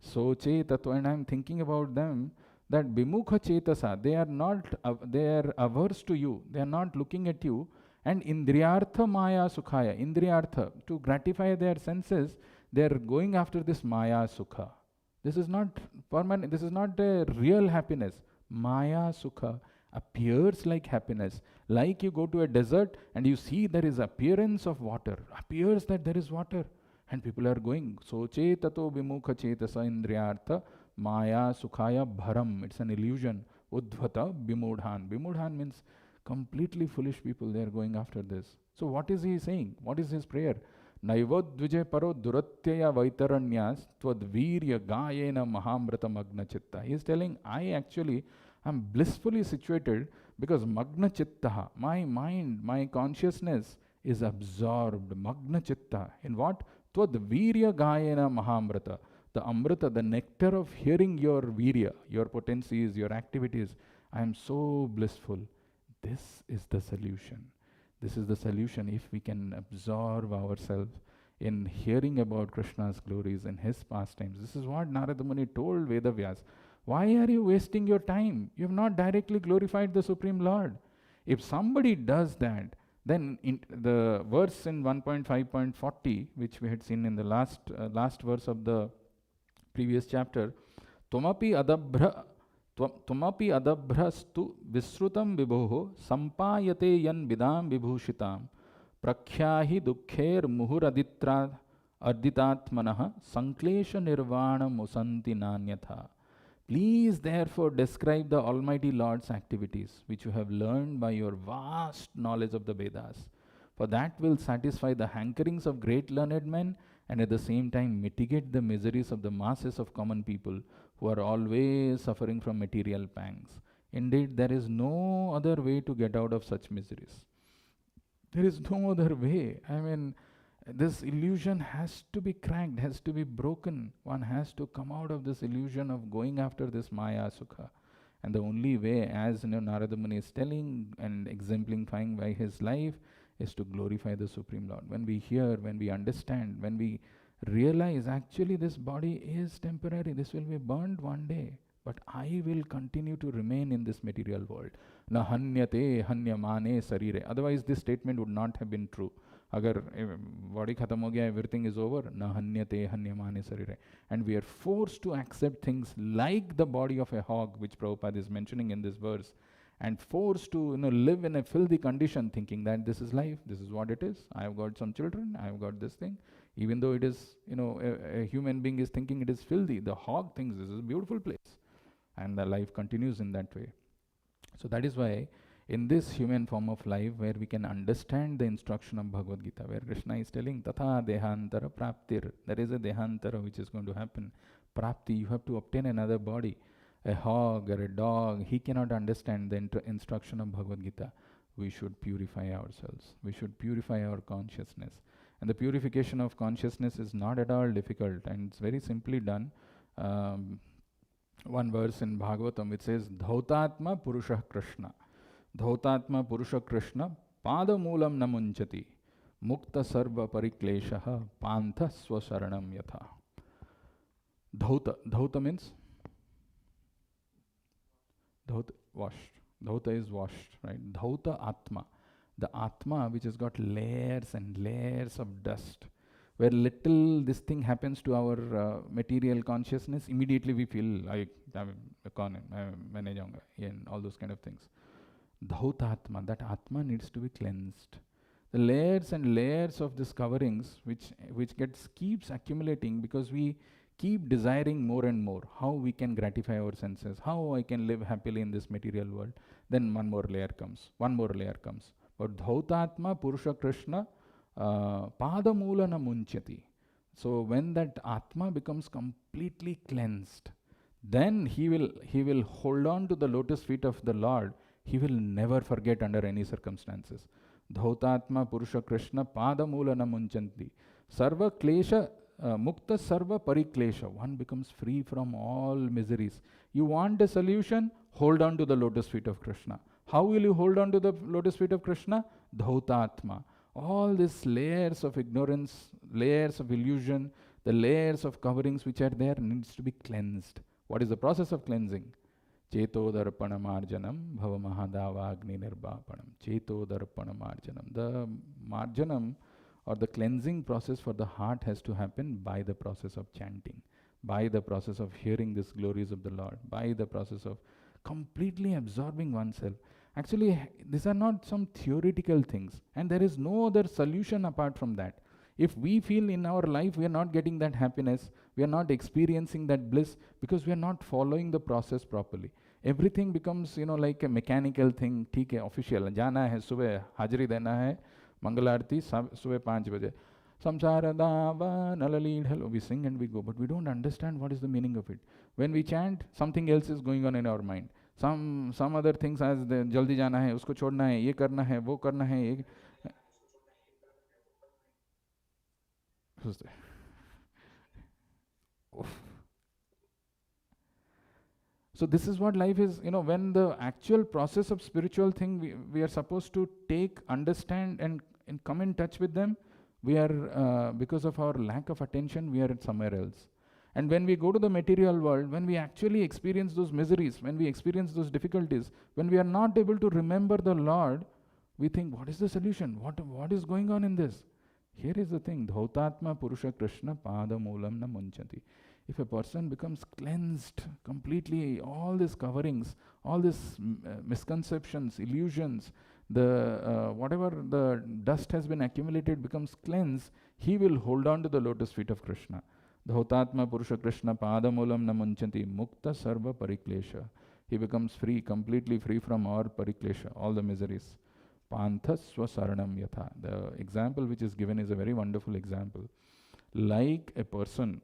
Soche tattva, and I am thinking about them, that bimukha chetasa, they are averse to you, they are not looking at you, and indriyartha maya sukhaya, indriyartha, to gratify their senses, they are going after this maya sukha. This is not permanent, this is not a real happiness. Maya sukha appears like happiness. Like you go to a desert and you see there is appearance of water, appears that there is water. And people are going, soche tato bimukha chetasa indriyartha maya sukhaya bharam. It's an illusion. Udvata bimudhan. Bimudhan means completely foolish people. They are going after this. So what is he saying? What is his prayer? Naivadvije paro duratyaya vaitaranyas twadvirya gayena mahamrata magna chitta. He is telling, I actually am blissfully situated because magna chittaha, my mind, my consciousness is absorbed. Magna chitta. In what? Twadvirya gayena mahamrata. The amrita, the nectar of hearing your virya, your potencies, your activities. I am so blissful. This is the solution. This is the solution if we can absorb ourselves in hearing about Krishna's glories and his pastimes. This is what Narada Muni told Vedavyas. Why are you wasting your time? You have not directly glorified the Supreme Lord. If somebody does that, then in the verse in 1.5.40, which we had seen in the last verse of the previous chapter, Tumapi adabhrastu visrutam vibhoho sampayate yan vidam vibhushitam prakhyahi dukkher muhuraditra arditatmanah sanklesha nirvana musanti nanyatha. Please therefore describe the Almighty Lord's activities, which you have learned by your vast knowledge of the Vedas, for that will satisfy the hankerings of great learned men and at the same time mitigate the miseries of the masses of common people who are always suffering from material pangs. Indeed, there is no other way to get out of such miseries. There is no other way. I mean, this illusion has to be cracked, has to be broken. One has to come out of this illusion of going after this Maya Sukha. And the only way, as Narada Muni is telling and exemplifying by his life, is to glorify the Supreme Lord. When we hear, when we understand, when we realize actually this body is temporary, this will be burned one day, but I will continue to remain in this material world. Na hanyate hanyamane sarire. Otherwise this statement would not have been true. Agar body khatam ho gaya, everything is over, na hanyate hanyamane sarire. And we are forced to accept things like the body of a hog, which Prabhupada is mentioning in this verse, and forced to live in a filthy condition, thinking that this is life, this is what it is. I have got some children, I have got this thing. Even though it is, a human being is thinking it is filthy, the hog thinks this is a beautiful place. And the life continues in that way. So that is why in this human form of life, where we can understand the instruction of Bhagavad Gita, where Krishna is telling, Tatha dehantara praptir, there is a dehantara which is going to happen. Prapti, you have to obtain another body. A hog or a dog, he cannot understand the instruction of Bhagavad Gita. We should purify ourselves. We should purify our consciousness. And the purification of consciousness is not at all difficult, and it's very simply done. One verse in Bhagavatam, it says, Dhautatma Purusha Krishna. Dhautatma Purusha Krishna Padamulam Namunchati Mukta Sarva Parikleshaha Pantha Swasaranam Yatha. Dhauta. Dhauta means? Dhauta, washed. Dhauta is washed, right? Dhauta Atma. The Atma which has got layers and layers of dust. Where little this thing happens to our material consciousness, immediately we feel like and all those kind of things. Dhautatma, that Atma needs to be cleansed. The layers and layers of these coverings which keeps accumulating because we keep desiring more and more, how we can gratify our senses, how I can live happily in this material world. Then one more layer comes. But Dhautatma Purusha Krishna Padamulana Munchati. So when that Atma becomes completely cleansed, then he will hold on to the lotus feet of the Lord. He will never forget under any circumstances. Dhautatma Purusha Krishna Padamulana Munchanti. Sarva Klesha Mukta Sarva Pariklesha. One becomes free from all miseries. You want a solution? Hold on to the lotus feet of Krishna. How will you hold on to the lotus feet of Krishna? Dhautatma. All these layers of ignorance, layers of illusion, the layers of coverings which are there needs to be cleansed. What is the process of cleansing? Cheto darpana marjanam bhava mahadava agni nirbapanam. Cheto darpana marjanam. The marjanam or the cleansing process for the heart has to happen by the process of chanting, by the process of hearing these glories of the Lord, by the process of completely absorbing oneself. Actually, these are not some theoretical things, and there is no other solution apart from that. If we feel in our life we are not getting that happiness, we are not experiencing that bliss because we are not following the process properly. Everything becomes, like a mechanical thing. ठीक है, official. जाना है सुबह हाजिरी देना है, मंगल आरती सुबह 5 बजे. Samsara dava nalalidhal. We sing and we go, but we don't understand what is the meaning of it. When we chant, something else is going on in our mind. Some other things as the jaldi jana hai, usko chodna hai, ye karna hai, wo karna hai. So this is what life is, when the actual process of spiritual thing we are supposed to take, understand and come in touch with them, we are, because of our lack of attention, we are somewhere else. And when we go to the material world, when we actually experience those miseries, when we experience those difficulties, when we are not able to remember the Lord, we think, what is the solution? What is going on in this? Here is the thing, Dhautatma Purusha Krishna Pada Moolam Na Munchanti. If a person becomes cleansed completely, all these coverings, all these misconceptions, illusions, whatever the dust has been accumulated becomes cleansed, he will hold on to the lotus feet of Krishna. Dhautatma Purusha Krishna Padamulam na munchanti mukta sarva pariklesha. He becomes free, completely free from all pariklesha, all the miseries. Panthas swasaranam yatha. The example which is given is a very wonderful example. Like a person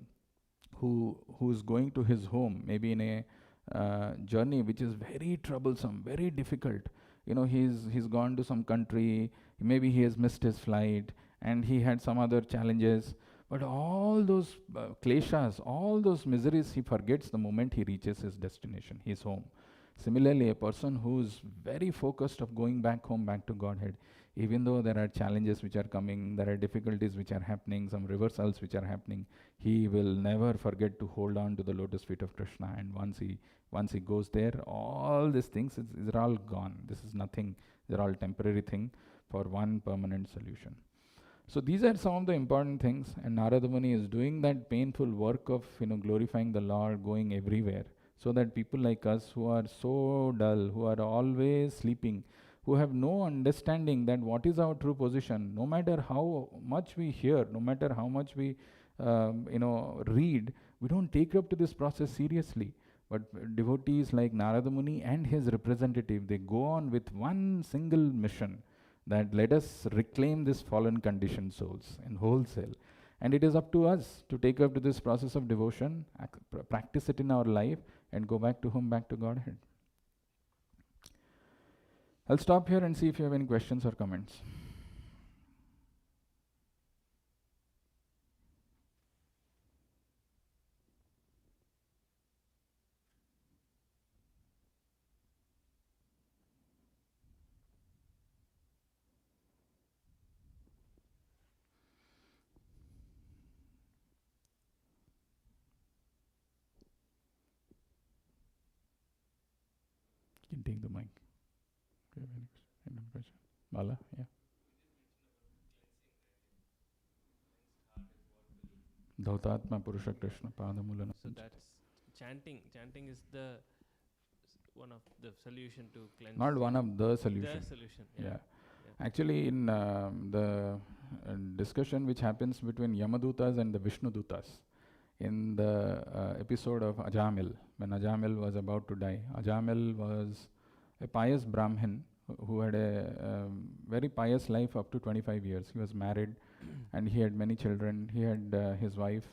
who is going to his home, maybe in a journey which is very troublesome, very difficult. He's gone to some country, maybe he has missed his flight, and he had some other challenges. But all those kleshas, all those miseries, he forgets the moment he reaches his destination, his home. Similarly, a person who is very focused of going back home, back to Godhead, even though there are challenges which are coming, there are difficulties which are happening, some reversals which are happening, he will never forget to hold on to the lotus feet of Krishna. And once he goes there, all these things are all gone. This is nothing. They're all temporary thing for one permanent solution. So these are some of the important things, and Narada Muni is doing that painful work of glorifying the Lord, going everywhere, so that people like us who are so dull, who are always sleeping, who have no understanding that what is our true position, no matter how much we hear, no matter how much we read, we don't take up to this process seriously. But devotees like Narada Muni and his representative, they go on with one single mission, that let us reclaim this fallen conditioned souls in wholesale. And it is up to us to take up to this process of devotion, practice it in our life, and go back to whom? Back to Godhead. I'll stop here and see if you have any questions or comments. You can take the mic. Do you have any question? Bala, yeah. Dhautatma Purusha Krishna Padamulana. So that's chanting. Chanting is the one of the solution to cleanse. Not one of the solution. The solution. Yeah. Actually, in the discussion which happens between Yamadutas and the Vishnudutas, in the episode of Ajamil, when Ajamil was about to die, Ajamil was a pious Brahmin who had a very pious life up to 25 years. He was married and he had many children. He had his wife.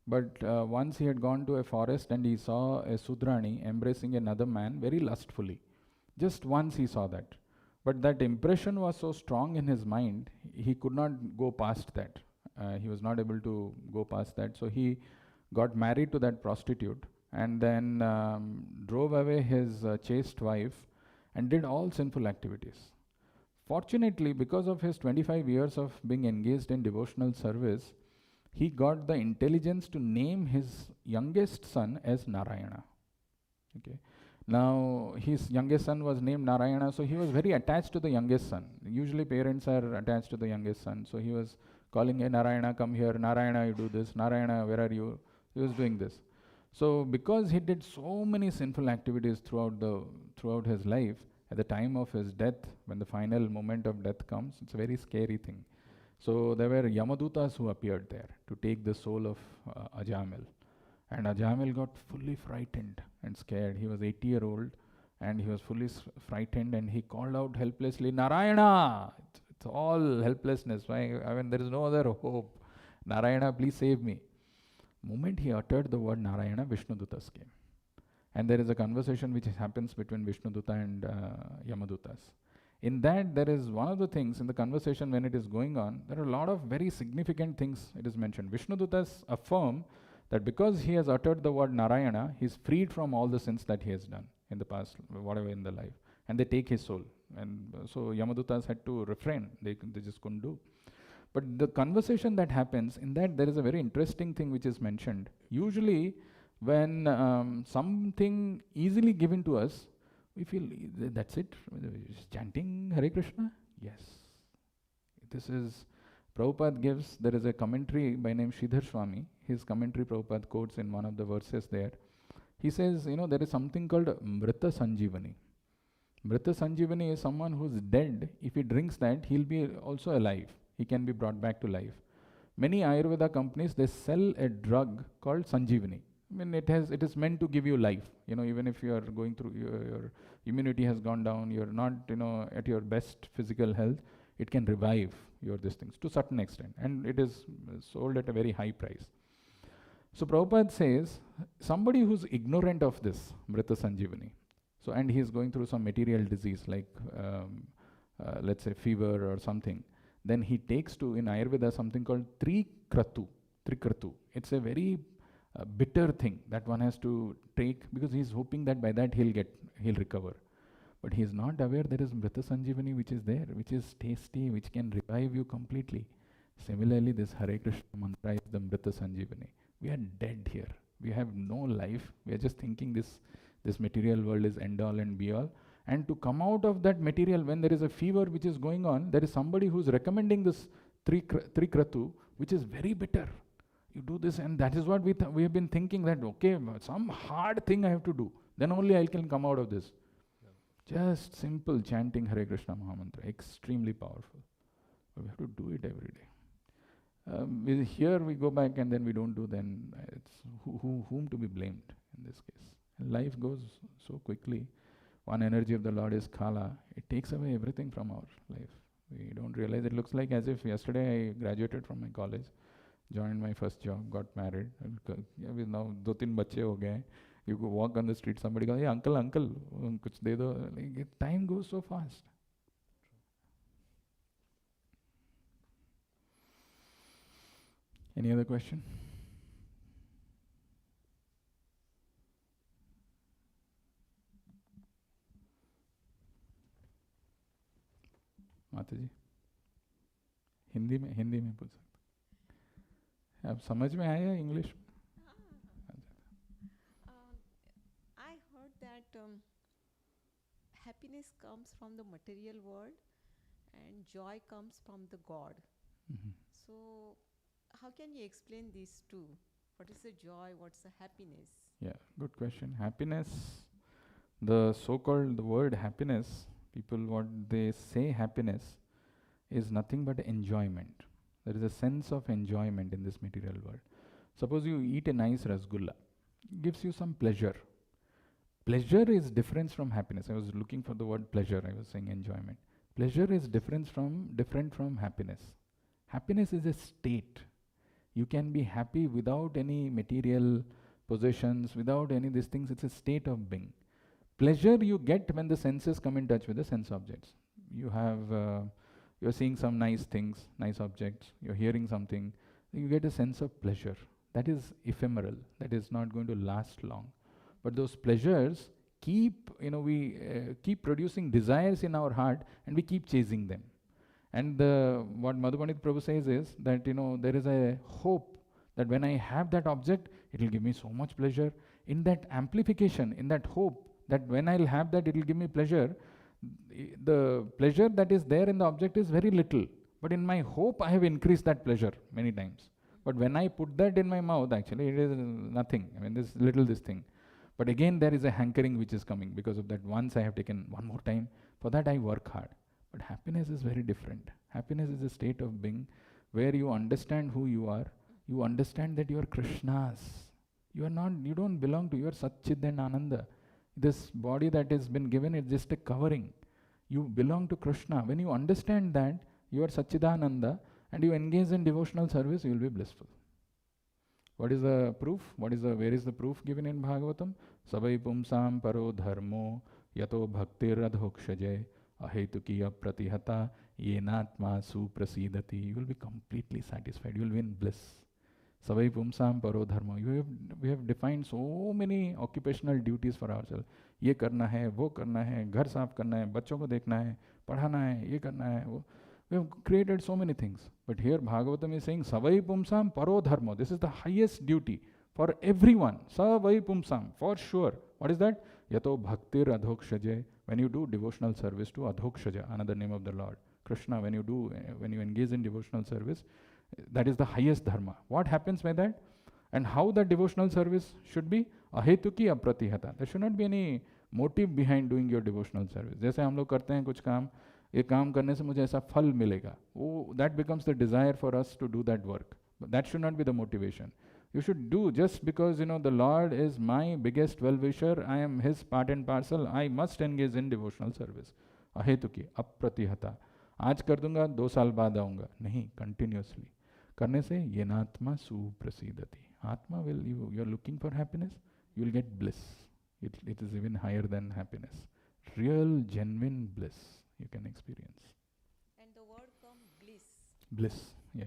But once he had gone to a forest and he saw a Sudrani embracing another man very lustfully. Just once he saw that. But that impression was so strong in his mind, he could not go past that. He was not able to go past that. So he got married to that prostitute and then drove away his chaste wife and did all sinful activities. Fortunately, because of his 25 years of being engaged in devotional service, he got the intelligence to name his youngest son as Narayana. Okay. Now, his youngest son was named Narayana, so he was very attached to the youngest son. Usually parents are attached to the youngest son. So he was calling, hey Narayana, come here, Narayana, you do this, Narayana, where are you? He was doing this. So because he did so many sinful activities throughout his life, at the time of his death, when the final moment of death comes, it's a very scary thing. So there were Yamadutas who appeared there to take the soul of Ajamil. And Ajamil got fully frightened and scared. He was 80-year-old and he was fully frightened and he called out helplessly, Narayana! It's all helplessness. I mean, there is no other hope. Narayana, please save me. Moment he uttered the word Narayana, Vishnudutas came. And there is a conversation which happens between Vishnuduta and Yamadutas. In that, there is one of the things in the conversation when it is going on, there are a lot of very significant things it is mentioned. Vishnudutas affirm that because he has uttered the word Narayana, he is freed from all the sins that he has done in the past, whatever in the life. And they take his soul. And so Yamadutas had to refrain. They just couldn't do. But the conversation that happens, in that there is a very interesting thing which is mentioned. Usually, when something easily given to us, we feel that's it. Chanting Hare Krishna? Yes. This is, Prabhupada gives, there is a commentary by name Sridhar Swami. His commentary Prabhupada quotes in one of the verses there. He says, there is something called Mrita Sanjivani. Mrita Sanjivani is someone who's dead. If he drinks that, he'll be also alive. He can be brought back to life. Many Ayurveda companies, they sell a drug called Sanjivani. I mean, it is meant to give you life. Even if you are going through, your immunity has gone down, you're not, at your best physical health, it can revive your these things to a certain extent. And it is sold at a very high price. So Prabhupada says, somebody who's ignorant of this, Mrita Sanjivani, and he is going through some material disease like, let's say, fever or something, then he takes to, in Ayurveda, something called Trikratu. It's a very bitter thing that one has to take, because he's hoping that by that he'll recover. But he is not aware there is Mrita Sanjivani which is there, which is tasty, which can revive you completely. Similarly, this Hare Krishna mantra is the Mrita Sanjivani. We are dead here. We have no life. We are just thinking this material world is end all and be all. And to come out of that material, when there is a fever which is going on, there is somebody who is recommending this Trikratu, which is very bitter. You do this, and that is what we have been thinking, that okay, some hard thing I have to do, then only I can come out of this. Just simple chanting Hare Krishna Mahamantra, extremely powerful. But we have to do it every day. Here we go back and then we don't do, then it's whom to be blamed in this case. Life goes so quickly. One energy of the Lord is Kala. It takes away everything from our life. We don't realize. It looks like as if yesterday I graduated from my college, joined my first job, got married. Now 2-3 बच्चे हो गए. You go walk on the street, somebody goes, hey, uncle, kuch de do. Like, time goes so fast. Any other question? माता जी, हिंदी में पूछ सकते. आप समझ में आया English? I heard that happiness comes from the material world and joy comes from the God. So how can you explain these two? What is the joy? What's the happiness? Yeah, good question. Happiness, the so-called, the word happiness, people, what they say happiness is nothing but enjoyment. There is a sense of enjoyment in this material world. Suppose you eat a nice rasgulla, it gives you some pleasure. Pleasure is different from happiness. I was looking for the word pleasure, I was saying enjoyment. Pleasure is different from happiness. Happiness is a state. You can be happy without any material possessions, without any these things. It's a state of being. Pleasure you get when the senses come in touch with the sense objects. You have, you're seeing some nice things, nice objects, you're hearing something, you get a sense of pleasure. That is ephemeral, that is not going to last long. But those pleasures keep, we keep producing desires in our heart and we keep chasing them. And what Madhupandit Prabhu says is that, there is a hope that when I have that object, it will give me so much pleasure. In that amplification, in that hope, that when I'll have that, it will give me pleasure, the pleasure that is there in the object is very little. But in my hope, I have increased that pleasure many times. But when I put that in my mouth, actually, it is nothing. I mean, this thing. But again, there is a hankering which is coming because of that. Once I have taken one more time, for that I work hard. But happiness is very different. Happiness is a state of being where you understand who you are. You understand that you are Krishna's. You don't belong to, you are Satchidananda. This body that has been given is just a covering. You belong to Krishna. When you understand that, you are Satchidananda and you engage in devotional service, you will be blissful. What is the proof? Where is the proof given in Bhagavatam? Savai pumsam paro dharmo yato bhaktir adhokshaje ahetukiya pratihata yenatma suprasidati. You will be completely satisfied. You will be in bliss. Savai pumsam paro dharma. We have defined so many occupational duties for ourselves. ये करना है, वो करना है, घर साफ करना है, बच्चों को देखना है, पढ़ाना है, ये करना है, वो. We have created so many things. But here Bhagavatam is saying, Savai Pumsam Paro Dharma. This is the highest duty for everyone. Savai Pumsam, for sure. What is that? Yato Bhaktir Adhokshaje. When you do devotional service to Adhokshaja, another name of the Lord. Krishna, when you engage in devotional service, that is the highest dharma. What happens by that? And how that devotional service should be? Ahetuki apratihata. There should not be any motive behind doing your devotional service. जैसे हम लोग करते हैं कुछ काम, ये काम करने से मुझे ऐसा फल मिलेगा. Oh, that becomes the desire for us to do that work. But that should not be the motivation. You should do just because, the Lord is my biggest well-wisher, I am His part and parcel, I must engage in devotional service. Ahetuki, apratihata. आज कर दूंगा, 2 साल बाद आऊंगा. नहीं, continuously. करने से येनात्मा सुप्रसीदति. Atma will, you are looking for happiness, you will get bliss. It is even higher than happiness. Real, genuine bliss you can experience. And the word come bliss. Bliss, yeah.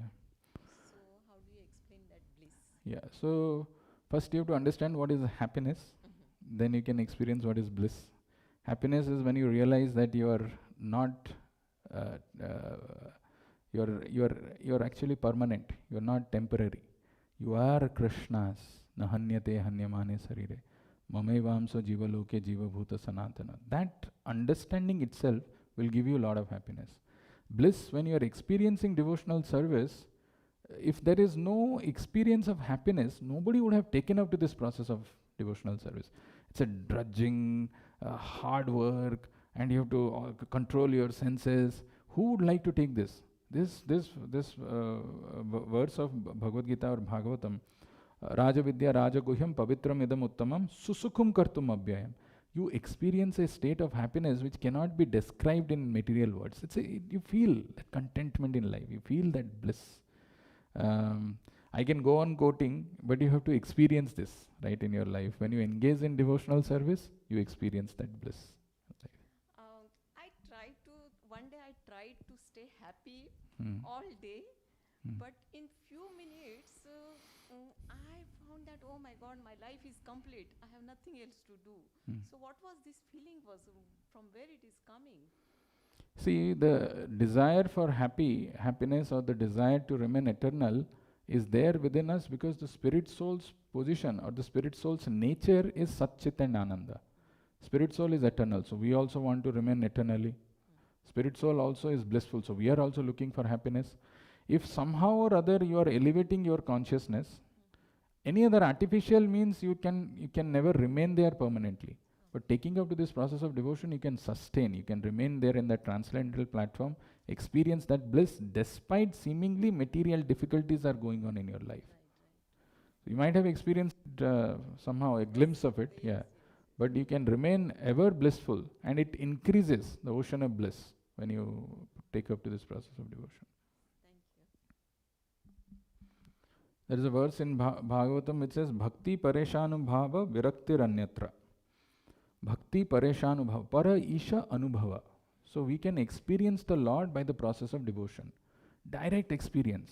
So how do you explain that bliss? Yeah, so first you have to understand what is happiness, then you can experience what is bliss. Happiness is when you realize that you are not, you're actually permanent, you're not temporary. You are Krishna's. Nahanyate hanyamane sarire. Mamevamso jivaloke jivabhuta sanatana. That understanding itself will give you a lot of happiness. Bliss, when you are experiencing devotional service, if there is no experience of happiness, nobody would have taken up to this process of devotional service. It's a drudging, hard work, and you have to control your senses. Who would like to take this? This verse of Bhagavad Gita or Bhagavatam, Raja Vidya Raja Guhyam Pavitram Idam Uttamam Susukhum Kartum Abhyayam. You experience a state of happiness which cannot be described in material words. You feel that contentment in life. You feel that bliss. I can go on quoting, but you have to experience this, right, in your life. When you engage in devotional service, you experience that bliss. One day I tried to stay happy all day, but in few minutes I found that, oh my God, my life is complete. I have nothing else to do. So what was this feeling from where it is coming? See, the desire for happiness or the desire to remain eternal is there within us because the spirit soul's position or the spirit soul's nature is Satchit and Ananda. Spirit soul is eternal, so we also want to remain eternally. Spirit soul also is blissful, so we are also looking for happiness. If somehow or other you are elevating your consciousness, any other artificial means you can never remain there permanently. But taking up to this process of devotion, you can sustain, you can remain there in that transcendental platform, experience that bliss despite seemingly material difficulties are going on in your life. So you might have experienced somehow a glimpse of it, yeah. But you can remain ever blissful, and it increases the ocean of bliss when you take up to this process of devotion. There is a verse in Bhagavatam which says, Bhakti Pareshanubhava Viraktir Anyatra. Bhakti Pareshanubhava, Para Isha Anubhava. So we can experience the Lord by the process of devotion. Direct experience.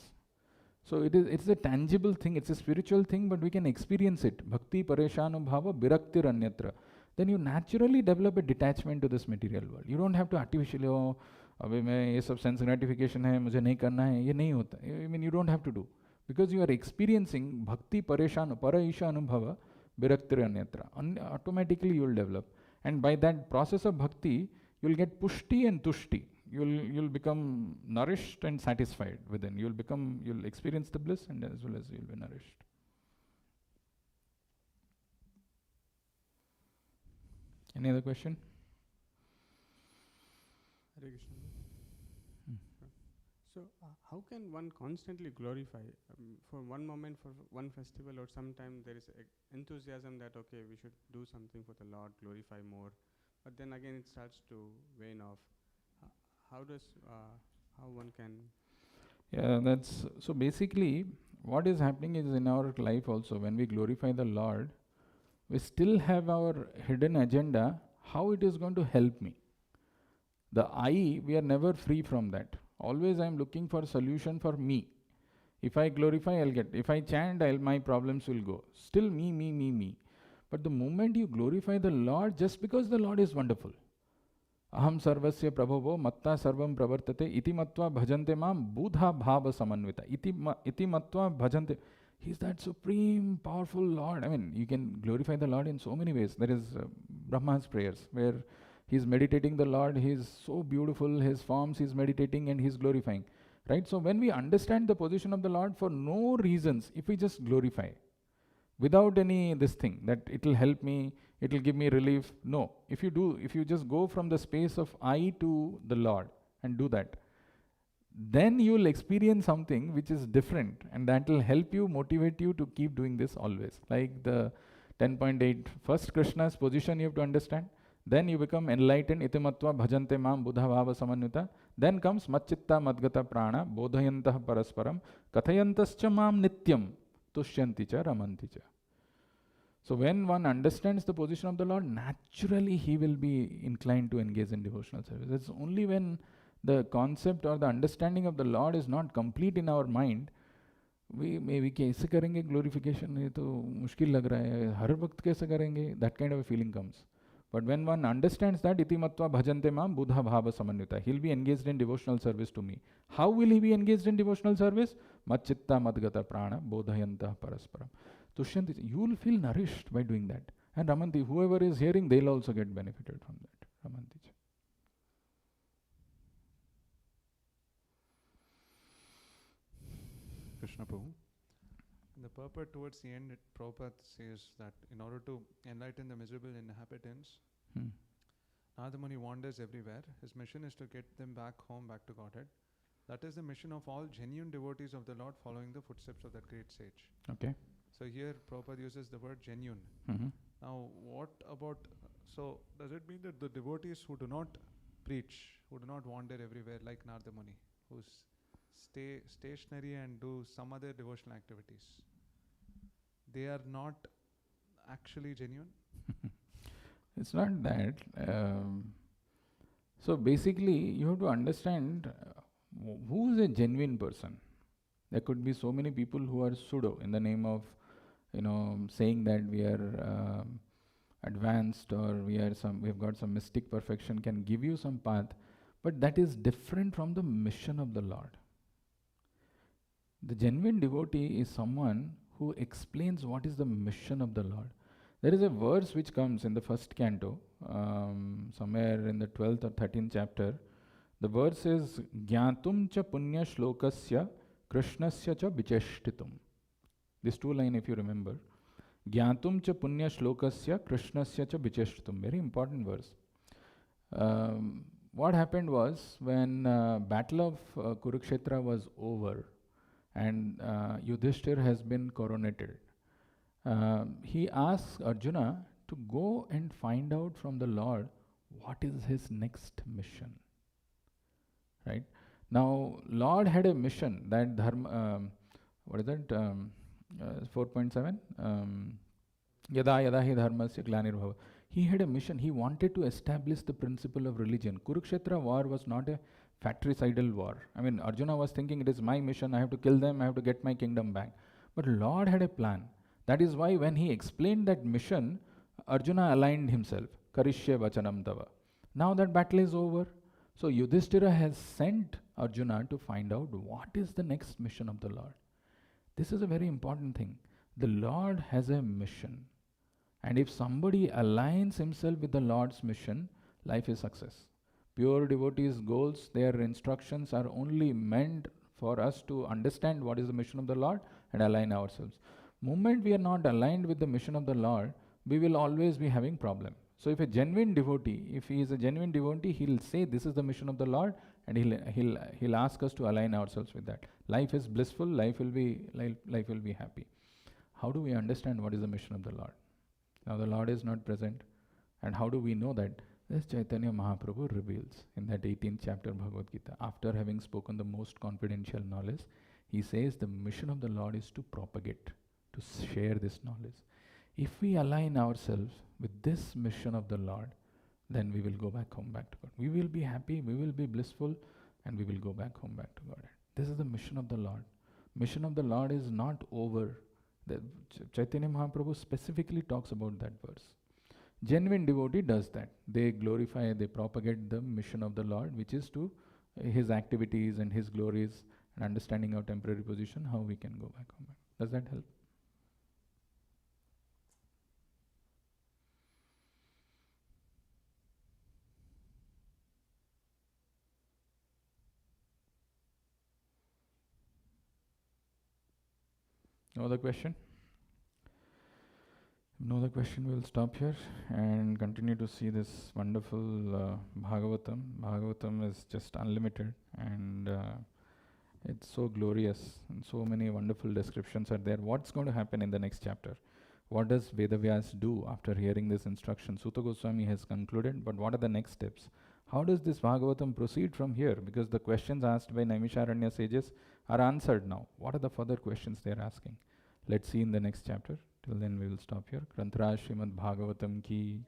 So it's a tangible thing, it's a spiritual thing, but we can experience it. Bhakti Pareshanubhava Viraktir Anyatra. Then you naturally develop a detachment to this material world. You don't have to artificially, abhi main ye sab sense gratification hai, mujhe nahi karna hai, ye nahi hota. I mean, you don't have to do. Because you are experiencing Bhakti Pareshanu, Para Isha Anubhava Viraktir Anyatra. Automatically you will develop. And by that process of bhakti, you will get pushti and tushti. You'll become nourished and satisfied within. You'll experience the bliss and as well as you'll be nourished. Any other question? Hare Krishna. So how can one constantly glorify for one moment, for one festival, or sometime there is enthusiasm that okay, we should do something for the Lord, glorify more, but then again it starts to wane off. How one can? Yeah, that's so. Basically, what is happening is in our life also, when we glorify the Lord, we still have our hidden agenda. How it is going to help me? The I, we are never free from that. Always I am looking for a solution for me. If I glorify, I'll get. If I chant, my problems will go. Still me. But the moment you glorify the Lord, just because the Lord is wonderful, aham sarvasya prabhavo matta sarvam pravartate iti matva bhajante mam buddha bhava samanvita iti matva bhajante. He's that supreme powerful Lord. I mean, you can glorify the Lord in so many ways. There is Brahma's prayers where he's meditating the Lord, he's so beautiful, his forms he's meditating and he's glorifying. Right? So when we understand the position of the Lord for no reasons, if we just glorify, without any this thing, that it will help me, it will give me relief. No. If you just go from the space of I to the Lord and do that, then you will experience something which is different, and that will help you, motivate you to keep doing this always. Like the 10.8, first Krishna's position you have to understand, then you become enlightened, itimatva bhajante mam buddha bhava samanvita. Then comes macchitta madgata prana bodhayantah parasparam kathayantascha mam nityam tushyanti cha ramanti cha. So when one understands the position of the Lord, naturally he will be inclined to engage in devotional service. It's only when the concept or the understanding of the Lord is not complete in our mind, we कैसे करेंगे glorification, ये तो मुश्किल लग रहा है, हर वक्त कैसे करेंगे, that kind of a feeling comes. But when one understands that, iti matva bhajante mam buddha bhava samanvita, he'll be engaged in devotional service to me. How will he be engaged in devotional service? Macchitta madgata prana bodhayantah parasparam tushyanti. You will feel nourished by doing that. And Ramanti, whoever is hearing, they'll also get benefited from that. Ramanti. Krishna Prabhu. In the purport towards the end, Prabhupada says that in order to enlighten the miserable inhabitants, Narada Muni wanders everywhere. His mission is to get them back home, back to Godhead. That is the mission of all genuine devotees of the Lord following the footsteps of that great sage. Okay. So here Prabhupada uses the word genuine. Now what about, so does it mean that the devotees who do not preach, who do not wander everywhere like Narada Muni, who stay stationary and do some other devotional activities, they are not actually genuine? It's not that. So basically, you have to understand who is a genuine person. There could be so many people who are pseudo in the name of, saying that we are advanced or we've got some mystic perfection, can give you some path, but that is different from the mission of the Lord. The genuine devotee is someone who explains what is the mission of the Lord. There is a verse which comes in the first canto, somewhere in the 12th or 13th chapter. The verse is Gyatum cha punya shlokasya krishnasya cha vicheshtitum. This two line, if you remember. Gyatum cha punya shlokasya krishnasya cha vicheshtitum. Very important verse. What happened was, when battle of Kurukshetra was over and Yudhishthir has been coronated, he asks Arjuna to go and find out from the Lord what is his next mission. Right? Now, Lord had a mission that dharma, 4.7? Yada yada hi dharmasya glanirvava. He had a mission. He wanted to establish the principle of religion. Kurukshetra war was not a fratricidal war. I mean, Arjuna was thinking, it is my mission, I have to kill them, I have to get my kingdom back. But Lord had a plan. That is why when he explained that mission, Arjuna aligned himself. Karishya vachanam tava. Now that battle is over. So Yudhishthira has sent Arjuna to find out what is the next mission of the Lord. This is a very important thing. The Lord has a mission. And if somebody aligns himself with the Lord's mission, life is success. Pure devotees' goals, their instructions are only meant for us to understand what is the mission of the Lord and align ourselves. Moment we are not aligned with the mission of the Lord, we will always be having problem. So if a genuine devotee, if he is a genuine devotee, he'll say this is the mission of the Lord, and he'll ask us to align ourselves with that. Life is blissful, life will be happy. How do we understand what is the mission of the Lord? Now the Lord is not present, and how do we know that? This Chaitanya Mahaprabhu reveals in that 18th chapter of Bhagavad Gita. After having spoken the most confidential knowledge, he says the mission of the Lord is to propagate, to share this knowledge. If we align ourselves with this mission of the Lord, then we will go back home, back to God. We will be happy, we will be blissful, and we will go back home, back to God. This is the mission of the Lord. Mission of the Lord is not over. The Chaitanya Mahaprabhu specifically talks about that verse. Genuine devotee does that. They glorify, they propagate the mission of the Lord, which is to his activities and his glories, and understanding our temporary position, how we can go back home. Does that help? No other question? No other question, we'll stop here and continue to see this wonderful Bhagavatam. Bhagavatam is just unlimited, and it's so glorious, and so many wonderful descriptions are there. What's going to happen in the next chapter? What does Vedavyas do after hearing this instruction? Sutta Goswami has concluded, but what are the next steps? How does this Bhagavatam proceed from here? Because the questions asked by Naimisharanya sages are answered now. What are the further questions they are asking? Let's see in the next chapter. Till then we will stop here. Grantaraj Shrimad Bhagavatam ki,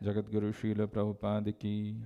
Jagat Guru Srila Prabhupada ki.